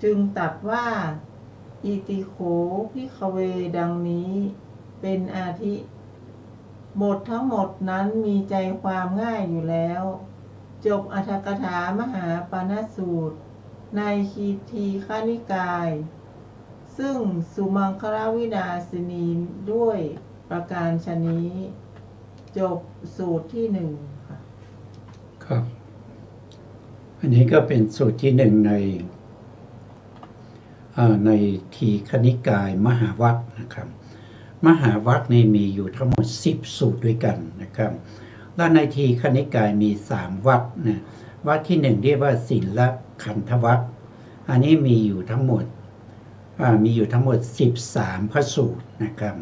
จึงตรัสว่าอิติโขภิกขเวดังนี้เป็นอาทิบททั้งหมดนั้นมีใจความง่ายอยู่แล้วจบอรรถกถามหาปานสูตรในคีทีฆนิกายซึ่งสุมังคลวินาสินีด้วยประการฉนี้จบสูตรที่1ค่ะครับอันนี้ก็เป็นสูตรที่1ในทีฆนิกายมหาวรรคนะครับมหาวรรคนี้มีอยู่ทั้งหมด10สูตรด้วยกันนะครับและในทีฆนิกายมี3วรรคนะวรรคที่1เรียกว่าศีลขันธวรรคอันนี้มีอยู่ทั้งหมด13พระสูตรนะครับ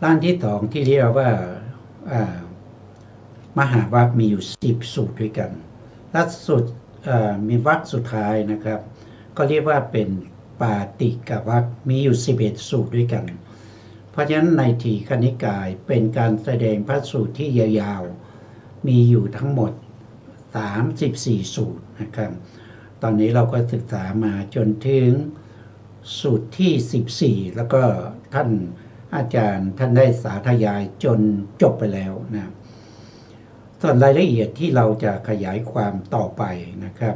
ด้านที่2ที่เรียกว่ามหาวรรคมีอยู่10สูตรด้วยกันและสูตรมีวรรคสุดท้ายนะครับก็เรียกว่าเป็นปาติกวรรคมีอยู่11สูตรด้วยกันเพราะฉะนั้นในทีฆนิกายเป็นการแสดงพระสูตรที่ยาวๆมีอยู่ทั้งหมด34สูตรนะครับตอนนี้เราก็ศึกษามาจนถึงสูตรที่14แล้วก็ท่านอาจารย์ท่านได้สาธยายจนจบไปแล้วนะส่วนรายละเอียดที่เราจะขยายความต่อไปนะครับ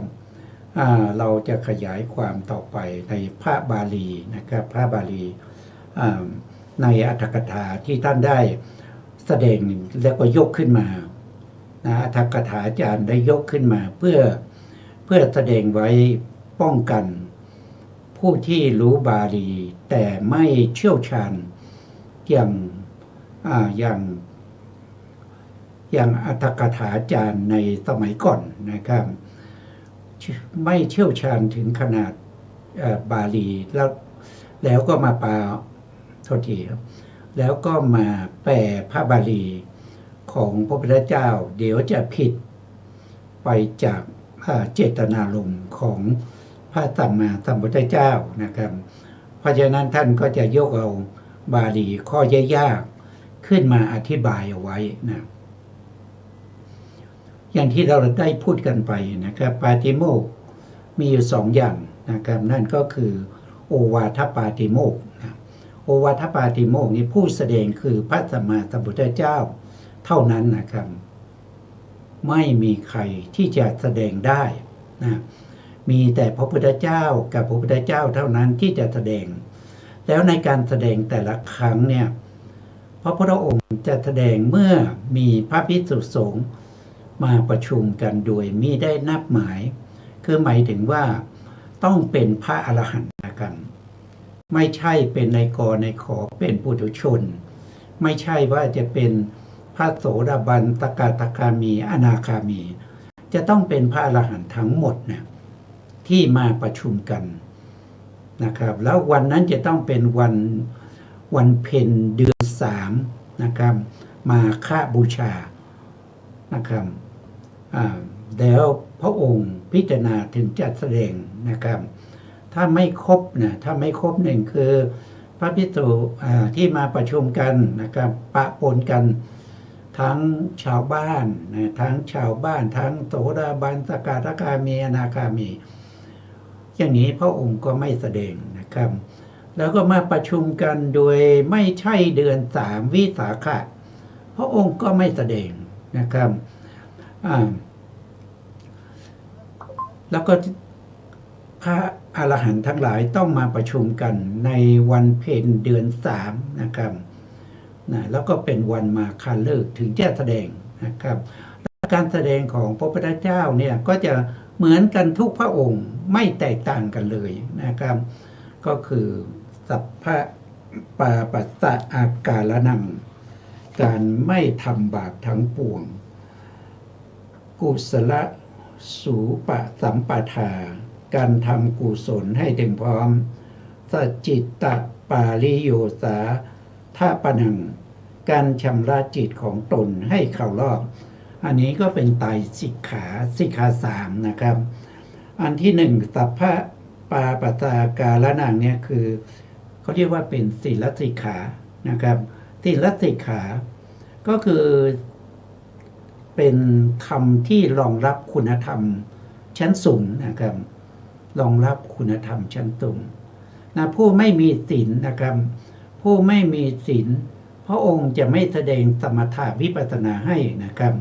เราจะขยายความต่อไปในพระบาลีนะครับพระบาลีในอรรถกถาที่ท่านได้แสดงแล้วก็ยกขึ้นมานะอรรถกถาอาจารย์ได้ยกขึ้นมาเพื่อแสดงไว้ป้องกันผู้ที่รู้บาลีแต่ไม่เชี่ยวชาญอย่างอรรถกถาอาจารย์ในสมัยก่อนนะครับไม่เชี่ยวชาญถึงขนาดบาลีแล้วก็มาแล้วก็มาแปลพระบาลีของพระพุทธเจ้าเดี๋ยวจะผิดไปจากเจตนารมณ์ของพระสัมมาสัมพุทธเจ้านะครับเพราะฉะนั้นท่านก็จะยกเอาบาลีข้อยากๆขึ้นมาอธิบายเอาไว้นะอย่างที่เราได้พูดกันไปนะครับปาติโมกข์มีอยู่2อย่างนะครับนั่นก็คือโอวาทปาติโมกข์นะโอวาทปาติโมกข์นี้ผู้แสดงคือพระสัมมาสัมพุทธเจ้าเท่านั้นนะครับไม่มีใครที่จะแสดงได้นะมีแต่พระพุทธเจ้ากับพระพุทธเจ้าเท่านั้นที่จะแสดงแล้วในการแสดงแต่ละครั้งเนี่ยพระพุทธองค์จะแสดงเมื่อมีพระภิกษุสงฆ์มาประชุมกันโดยมิได้นับหมายคือหมายถึงว่าต้องเป็นพระอรหันต์กันไม่ใช่เป็นในขอเป็นปุถุชนไม่ใช่ว่าจะเป็นพระโสดาบันสกทาคามีอนาคามี จะต้องเป็นพระอรหันต์ทั้งหมดเนี่ยที่มาประชุมกันนะครับแล้ววันนั้นจะต้องเป็นวันเพ็ญเดือน3นะครับมาฆบูชานะครับแล้วพระองค์พิจารณาถึงจะแสดงนะครับถ้าไม่ครบหนึ่งคือพระภิกษุที่มาประชุมกันนะครับปะปนกันทั้งชาวบ้านทั้งโสดาบันสกทาคามีอนาคามีอย่างนี้พระองค์ก็ไม่แสดงนะครับแล้วก็มาประชุมกันโดยไม่ใช่เดือน3วิสาขะพระองค์ก็ไม่แสดงนะครับแล้วก็พระอรหันต์ทั้งหลายต้องมาประชุมกันในวันเพ็ญเดือน3นะครับแล้วก็เป็นวันมาฆฤกษ์ถึงจะแสดงนะครับการแสดงของพระพุทธเจ้าเนี่ยก็จะเหมือนกันทุกพระองค์ไม่แตกต่างกันเลยนะครับก็คือสัพพะปาปัสสะอาการนังการไม่ทำบาปทั้งปวงกุศลสูปะสัมปทาการทำกุศลให้ถึงพร้อมสัจจิตตปาริโยสาท่าปนังการชำระจิตของตนให้เข้ารอบอันนี้ก็เป็นไตรสิกขา3นะครับอันที่1สัพพะปาปัสสะการนังเนี่ยคือเขาเรียกว่าเป็นศีลสิกขานะครับศีลสิกขาก็คือเป็นคำที่รองรับคุณธรรมชั้นสูงนะครับรองรับคุณธรรมชั้นสูงผู้ไม่มีศีลนะครับผู้ไม่มีศีลพระองค์จะไม่แสดงสมถะวิปัสสนาให้นะครับ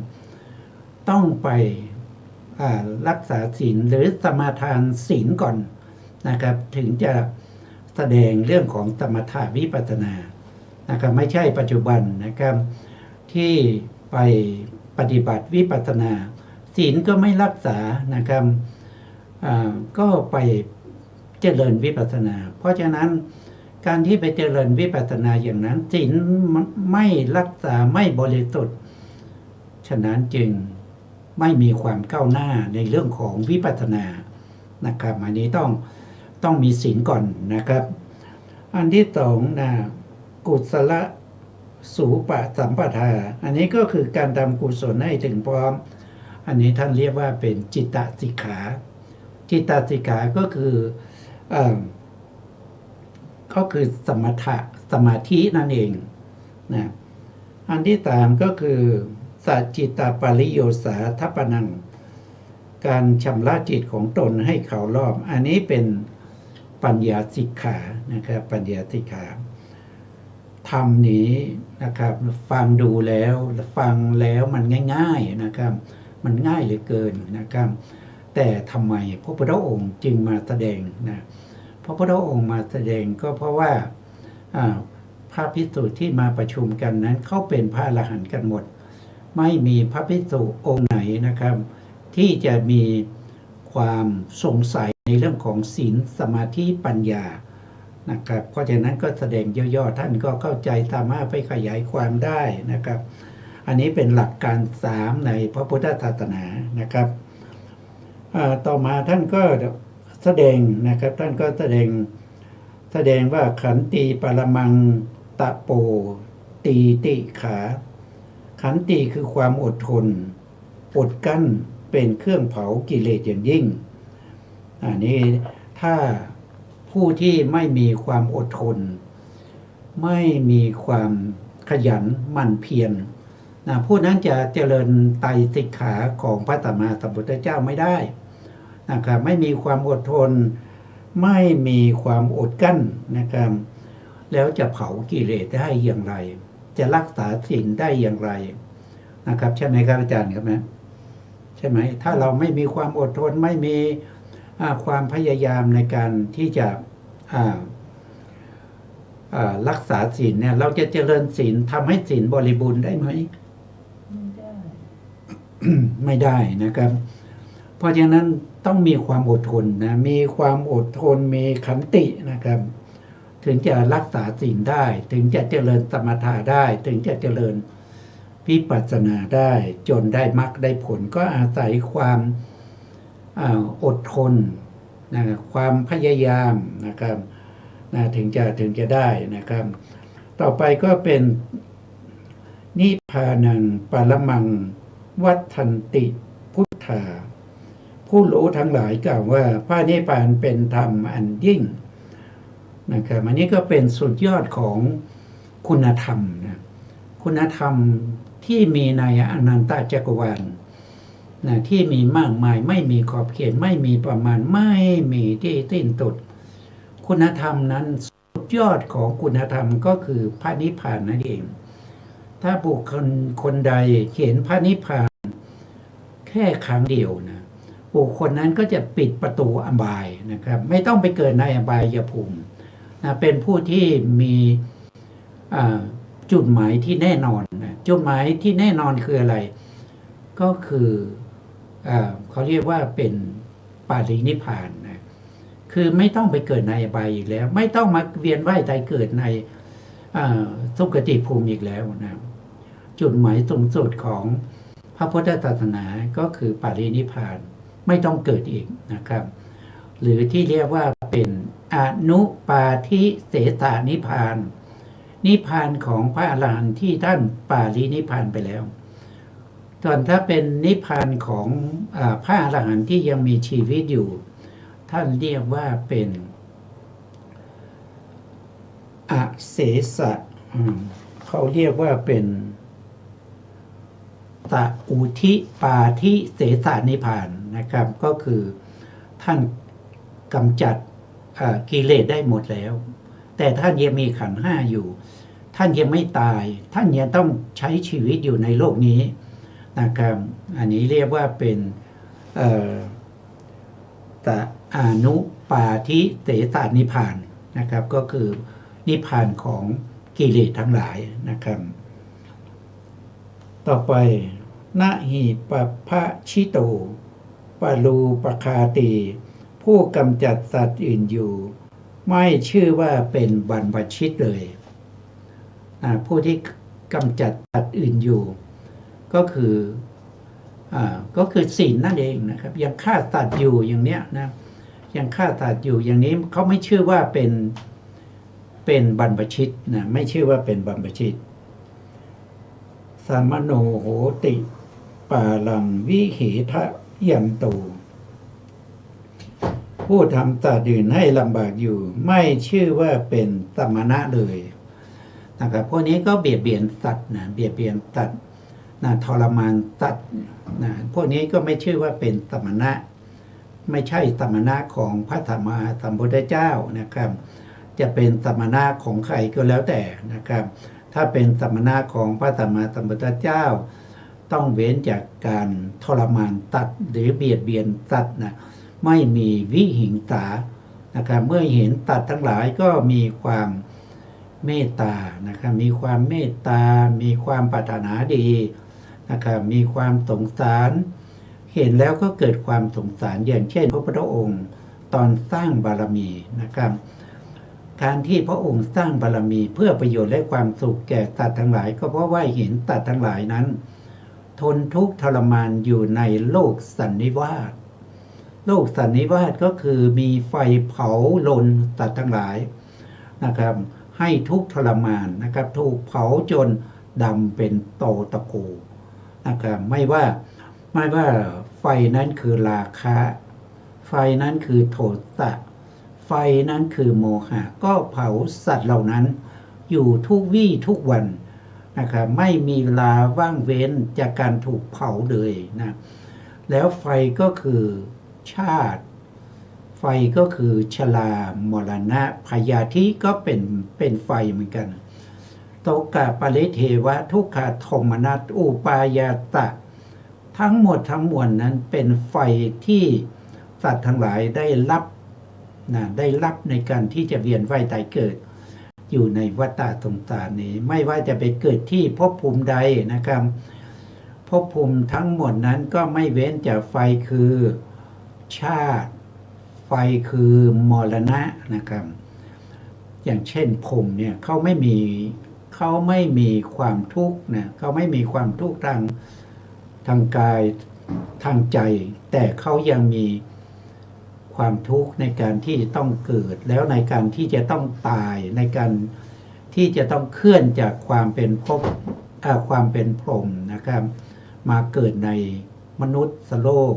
ต้องไปรักษาศีลหรือสมาทานศีลก่อนนะครับถึงจะแสดงเรื่องของสมถะวิปัสสนานะครับไม่ใช่ปัจจุบันนะครับที่ไปปฏิบัติวิปัสสนาศีลก็ไม่รักษานะครับก็ไปเจริญวิปัสสนาเพราะฉะนั้นการที่ไปเจริญวิปัสสนาอย่างนั้นศีลไม่รักษาไม่บริสุทธิ์ฉะนั้นจึงไม่มีความก้าวหน้าในเรื่องของวิปัสสนานะครับอันนี้ต้องมีศีลก่อนนะครับอันที่2กุศลสูปะสัมปทาอันนี้ก็คือการทำกุศลให้ถึงพร้อมอันนี้ท่านเรียกว่าเป็นจิตตสิกขาก็คือสมาธินั่นเองนะอันที่3ก็คือสัจจิตปาริโยสาทัปปนังการชำระจิตของตนให้เข้ารอบอันนี้เป็นปัญญาสิกขานะครับปัญญาสิกขาธรรมนี้นะครับฟังแล้วมันง่ายๆนะครับมันง่ายเหลือเกินนะครับแต่ทำไมพระพุทธองค์จึงมาแสดงนะพระพุทธองค์มาแสดงก็เพราะว่าพระภิกษุที่มาประชุมกันนั้นเขาเป็นพระอรหันต์กันหมดไม่มีพระภิกษุองค์ไหนนะครับที่จะมีความสงสัยในเรื่องของศีลสมาธิปัญญานะครับเพราะฉะนั้นก็แสดงย่อๆท่านก็เข้าใจสามารถไปขยายความได้นะครับอันนี้เป็นหลักการ3ในพระพุทธศาสนานะครับต่อมาท่านก็แสดงนะครับท่านก็แสดงว่าขันติปรมังตะโปตีติขาขันติคือความอดทนอดกั้นเป็นเครื่องเผากิเลสอย่างยิ่งอันนี้ถ้าผู้ที่ไม่มีความอดทนไม่มีความขยันหมั่นเพียรผู้นั้นจะเจริญไตรสิกขาของพระสัมมาสัมพุทธเจ้าไม่ได้นะครับไม่มีความอดทนไม่มีความอดกั้นนะครับแล้วจะเผากิเลสได้อย่างไรจะรักษาศีลได้อย่างไรนะครับใช่ไหมครับอาจารย์ครับนะใช่ไหมถ้าเราไม่มีความอดทนไม่มีความพยายามในการที่จะรักษาศีลเนี่ยเราจะเจริญศีลทำให้ศีลบริบูรณ์ได้ไหมไม่ได้นะครับเพราะฉะนั้นต้องมีความอดทนนะมีความอดทนมีขันตินะครับถึงจะรักษาศีลได้ถึงจะเจริญสมถะได้ถึงจะเจริญ วิปัสสนาได้จนได้มรรคได้ผลก็อาศัยความอดทนนะความพยายามนะครับนะถึงจะได้นะครับต่อไปก็เป็นนิพพานังปรมังวัฏันติพุทธาผู้รู้ทั้งหลายกล่าวว่าพระนิพพานเป็นธรรมอันยิ่งนะครับอันนี้ก็เป็นสุดยอดของคุณธรรมนะคุณธรรมที่มีในอนันตจักรวาลนะที่มีมากมายไม่มีขอบเขตไม่มีประมาณไม่มีที่สิ้นสุดคุณธรรมนั้นสุดยอดของคุณธรรมก็คือพระนิพพานนั่นเองถ้าบุคคลคนใดเห็นพระนิพพานแค่ครั้งเดียวนะบุคคลนั้นก็จะปิดประตูอบายนะครับไม่ต้องไปเกิดในอบายภูมินะเป็นผู้ที่มีจุดหมายที่แน่นอนนะจุดหมายที่แน่นอนคืออะไรก็คือเขาเรียกว่าเป็นปารินิพพานนะคือไม่ต้องไปเกิดในอบายอีกแล้วไม่ต้องมาเวียนว่ายตายเกิดในสุคติภูมิอีกแล้วนะจุดหมายสูงสุดของพระพุทธศาสนาก็คือปารินิพพานไม่ต้องเกิดอีกนะครับหรือที่เรียกว่าเป็นอนุปาทิเสสนิพพานนิพพานของพระอรหันต์ที่ท่านปารินิพพานไปแล้วส่วนถ้าเป็นนิพพานของพระอรหันต์ที่ยังมีชีวิตอยู่ท่านเรียกว่าเป็นอเสสะเขาเรียกว่าเป็นตะอุทิปาทิเสสนิพพานนะครับก็คือท่านกำจัดกิเลสได้หมดแล้วแต่ท่านยังมีขันธ์ห้าอยู่ท่านยังไม่ตายท่านยังต้องใช้ชีวิตอยู่ในโลกนี้นะครับอันนี้เรียกว่าเป็นตะอนุปาทิเสสนิพพานนะครับก็คือนิพพานของกิเลสทั้งหลายนะครับต่อไปนะหิปภะชิโตปารูปคาตีผู้กำจัดสัตว์อื่นอยู่ไม่ชื่อว่าเป็นบรรพชิตเลยผู้ที่กำจัดสัตว์อื่นอยู่ก็คือศีลนั่นเองนะครับยังฆ่าสัตว์อยู่อย่างเนี้ยนะยังฆ่าสัตว์อยู่อย่างนี้เขาไม่ชื่อว่าเป็นบรรพชิตนะไม่ชื่อว่าเป็นบรรพชิตสามโนโหติปาลังวิเหทะยันโตผู้ทำสัตว์อื่นให้ลำบากอยู่ไม่ชื่อว่าเป็นสมณะเลยนะครับพวกนี้ก็เบียดเบียนสัตว์นะเบียดเบียนสัตว์นะทรมานสัตว์นะพวกนี้ก็ไม่ชื่อว่าเป็นสมณะไม่ใช่สมณะของพระสัมมาสัมพุทธเจ้านะครับจะเป็นสมณะของใครก็แล้วแต่นะครับถ้าเป็นสมณะของพระสัมมาสัมพุทธเจ้าต้องเว้นจากการทรมานสัตว์หรือเบียดเบียนสัตว์นะไม่มีวิหิงสานะครับเมื่อเห็นสัตว์ทั้งหลายก็มีความเมตตานะครับมีความเมตตามีความปรารถนาดีนะครับมีความสงสารเห็นแล้วก็เกิดความสงสารอย่างเช่นพระพุทธองค์ตอนสร้างบารมีนะครับการที่พระองค์สร้างบารมีเพื่อประโยชน์และความสุขแก่สัตว์ทั้งหลายก็เพราะว่าเห็นสัตว์ทั้งหลายนั้นทนทุกข์ทรมานอยู่ในโลกสันนิวาสโลกสันนิวาสก็คือมีไฟเผาลนสัตว์ทั้งหลายนะครับให้ทุกข์ทรมานนะครับถูกเผาจนดำเป็นโตตะโกนะครับไม่ว่าไฟนั้นคือราคะไฟนั้นคือโทสะไฟนั้นคือโมหะก็เผาสัตว์เหล่านั้นอยู่ทุกวี่ทุกวันนะครับไม่มีเวลาว่างเว้นจากการถูกเผาเลยนะแล้วไฟก็คือชาติไฟก็คือชรามรณะพยาธิก็เป็นไฟเหมือนกันโตกะปริเทวะทุกขโทมนัสอุปายาตะทั้งหมดทั้งมวลนั้นเป็นไฟที่สัตว์ทั้งหลายได้รับในการที่จะเวียนว่ายตายเกิดอยู่ในวัฏสงสารนี้ไม่ว่าจะไปเกิดที่ภพภูมิใดนะครับภพภูมิทั้งหมดนั้นก็ไม่เว้นจากไฟคือชาติไฟคือมรณะนะครับอย่างเช่นพรหมเนี่ยเขาไม่มี เขาไม่มีความทุกข์นะเขาไม่มีความทุกข์ทางกายทางใจ แต่เขายังมีความทุกข์ในการที่จะต้องเกิด แล้วในการที่จะต้องตายในการที่จะต้องเคลื่อนจากความเป็นความเป็นพรหมนะครับมาเกิดในมนุษย์โลก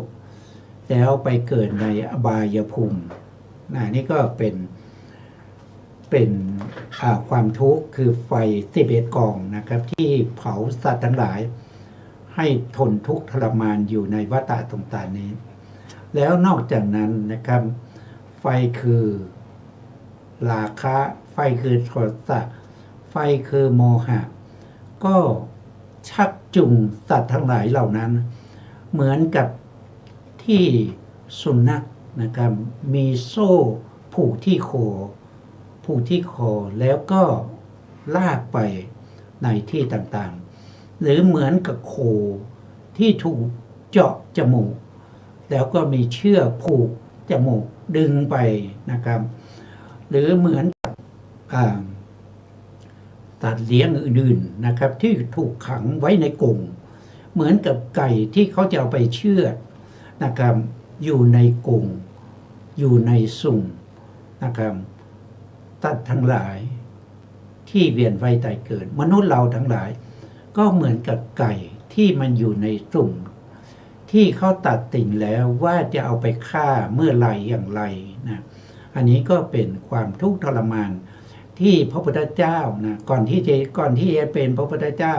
แล้วไปเกิดในอบายภูมินี่ก็เป็นความทุกข์คือไฟ11กองนะครับที่เผาสัตว์ทั้งหลายให้ทนทุกข์ทรมานอยู่ในวัฏสงสารนี้ แล้วนอกจากนั้นนะครับไฟคือราคะไฟคือโทสะไฟคือโมหะก็ชักจูงสัตว์ทั้งหลายเหล่านั้นเหมือนกับที่สุนัขนะครับมีโซ่ผูกที่คอแล้วก็ลากไปในที่ต่างๆหรือเหมือนกับโคที่ถูกเจาะจมูกแล้วก็มีเชือกผูกจมูกดึงไปนะครับหรือเหมือนกับสัตว์เลี้ยงอื่นๆนะครับที่ถูกขังไว้ในกรงเหมือนกับไก่ที่เขาจะเอาไปเชือดนะครับอยู่ในกรงอยู่ในสุ่มนะครับสัตว์ทั้งหลายที่เวียนว่ายตายเกิดมนุษย์เราทั้งหลายก็เหมือนกับไก่ที่มันอยู่ในสุ่มที่เขาตัดติ่งแล้วว่าจะเอาไปฆ่าเมื่อไรอย่างไรนะอันนี้ก็เป็นความทุกข์ทรมานที่พระพุทธเจ้านะก่อนที่จะเป็นพระพุทธเจ้า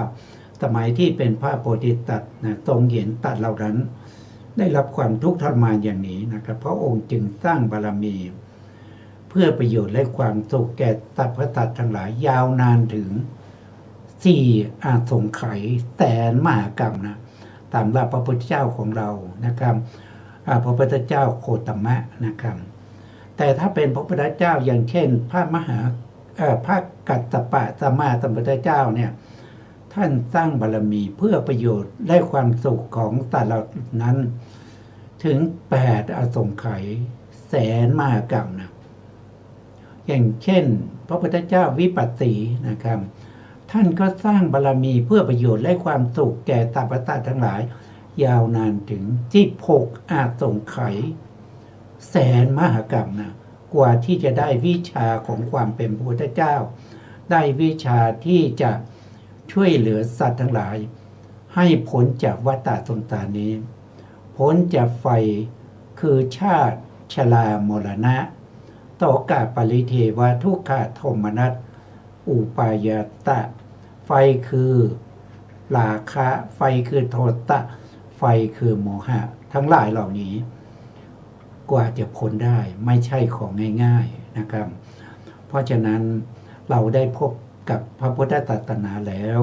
สมัยที่เป็นพระโพธิสัตว์นะทรงเห็นสัตว์เหล่านั้นได้รับความทุกข์ทรมานอย่างนี้นะครับพระองค์จึงสร้างบารมีเพื่อประโยชน์และความสุขแก่สรรพสัตว์ทั้งหลายยาวนานถึง4อาสงไขยแสนมหากรัมนะตามพระพุทธเจ้าของเรานะครับพระพุทธเจ้าโคตมะนะครับแต่ถ้าเป็นพระพุทธเจ้าอย่างเช่นพระกัสสปะสัมมาสัมพุทธเจ้าเนี่ยท่านสร้างบารมีเพื่อประโยชน์และความสุขของสัตว์เหล่านั้นถึง8อาสงไขยแสนมหากรัมนะอย่างเช่นพระพุทธเจ้าวิปัสสีนะครับท่านก็สร้างบารมีเพื่อประโยชน์และความสุขแก่สรรพสัตว์ทั้งหลายยาวนานถึง16อาสงไขยแสนมหากรัมนะกว่าที่จะได้วิชาของความเป็นพระพุทธเจ้าได้วิชาที่จะช่วยเหลือสัตว์ทั้งหลายให้พ้นจากวัฏสงสารนี้พ้นจากไฟคือชาติชรามรณะโตกะปริเทวะทุกขโทมนัสอุปายาตะไฟคือราคะไฟคือโทสะไฟคือโมหะทั้งหลายเหล่านี้กว่าจะพ้นได้ไม่ใช่ของง่ายๆนะครับเพราะฉะนั้นเราได้พบกับพระพุทธศาสนาแล้ว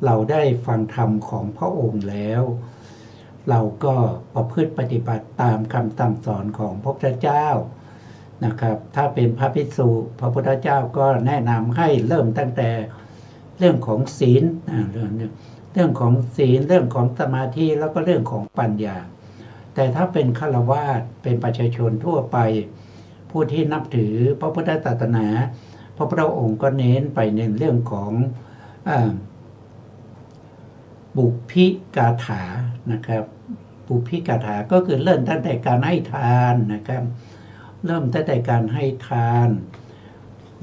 เราได้ฟังธรรมของพระองค์แล้วเราก็ประพฤติปฏิบัติตามคำสั่งสอนของพระพุทธเจ้านะครับถ้าเป็นพระภิกษุพระพุทธเจ้าก็แนะนำให้เริ่มตั้งแต่เรื่องของศีลเรื่องของศีลเรื่องของสมาธิแล้วก็เรื่องของปัญญาแต่ถ้าเป็นฆราวาสเป็นประชาชนทั่วไปผู้ที่นับถือพระพุทธศาสนาพระพุทธองค์ก็เน้นไปในเรื่องของบุพพิกาถานะครับบุพพิกาถาก็คือเริ่มตั้งแต่การให้ทานนะครับเริ่มตั้งแต่การให้ทาน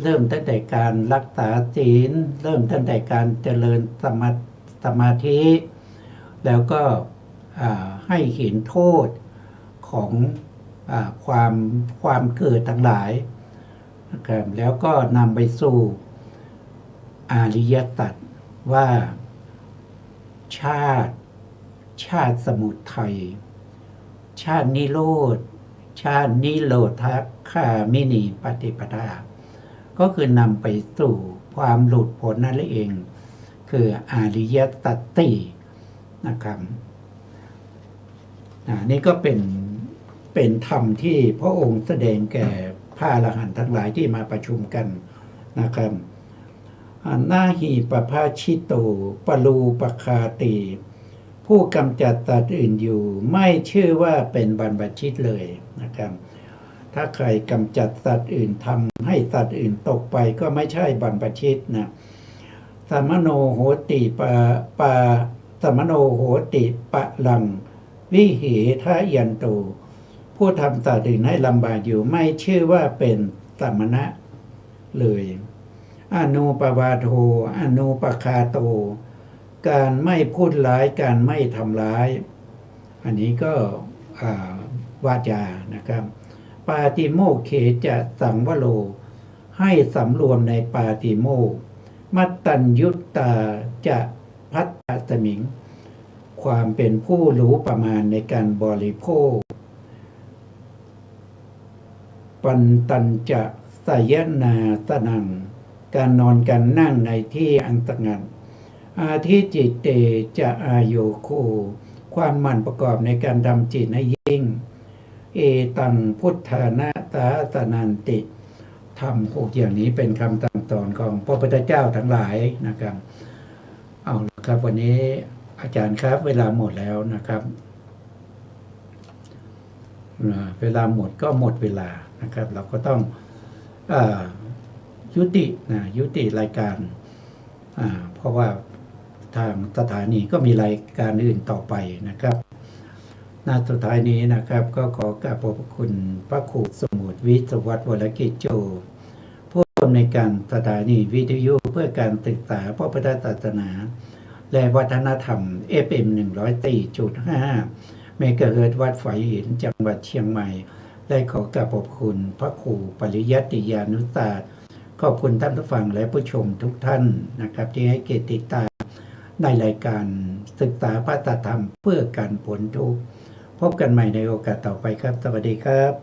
เริ่มตั้งแต่การรักษาศีลเริ่มตั้งแต่การเจริญสมาธิแล้วก็ให้เห็นโทษของความเกิดทั้งหลายนะครับแล้วก็นำไปสู่อริยสัจว่าชาติสมุทัยชาตินิโรธชาตินิโรธคามินีปฏิปทาก็คือนำไปสู่ความหลุดพ้นนั่นเองคืออริยสัจสี่นะครับนี่ก็เป็นธรรมที่พระองค์แสดงแก่พระอรหันต์ทั้งหลายที่มาประชุมกันนะครับนาหีปภาชิโตปรูปคาติผู้กำจัดสัตว์อื่นอยู่ไม่ชื่อว่าเป็นบรรพชิตเลยนะครับถ้าใครกำจัดสัตว์อื่นทำให้สัตว์อื่นตกไปก็ไม่ใช่บรรพชิตนะ สัมมโนโหติปาสัมมโนโหติปะลังวิเหทะยันโตผู้ทำสัตว์อื่นให้ลำบากอยู่ไม่ชื่อว่าเป็นสัมมณะเลยอนุปวาโทอนุปคาโตการไม่พูดร้ายการไม่ทำร้าย อันนี้ก็วาจานะครับปาติโมกข์เขจะสังวโรให้สำรวมในปาติโมกข์มัตตัญยุตตาจะพัตตสมิงความเป็นผู้รู้ประมาณในการบริโภคปันตัญจะสยนาสนังการนอนการนั่งในที่อันสงัดอาทิจิตเตจะอาโยโคความหมั่นประกอบในการทำจิตให้ยิ่งเอตังพุทธานาตาสนันติทำหกอย่างนี้เป็นคำสั่งสอนของพระพุทธเจ้าทั้งหลายนะครับเอาละครับวันนี้อาจารย์ครับเวลาหมดแล้วนะครับเวลาหมดก็หมดเวลานะครับเราก็ต้องยุติรายการเพราะว่าทางสถานีก็มีรายการอื่นต่อไปนะครับสุดท้ายนี้นะครับก็ขอกราบขอบคุณพระครูสมุทรวิศวัตรวรกิจโจผู้อำนวยการสถานีวิทยุเพื่อการศึกษาพระพุทธศาสนาและวัฒนธรรม FM 104.5 เมกะเฮิรตซ์วัดฝายหินจังหวัดเชียงใหม่และขอกราบขอบคุณพระครูปริยัติยานุศาสตร์ขอบคุณท่านผู้ฟังและผู้ชมทุกท่านนะครับที่ให้เกียรติติดตามในรายการศึกษาพระธรรมเพื่อการพ้นทุกข์พบกันใหม่ในโอกาสต่อไปครับสวัสดีครับ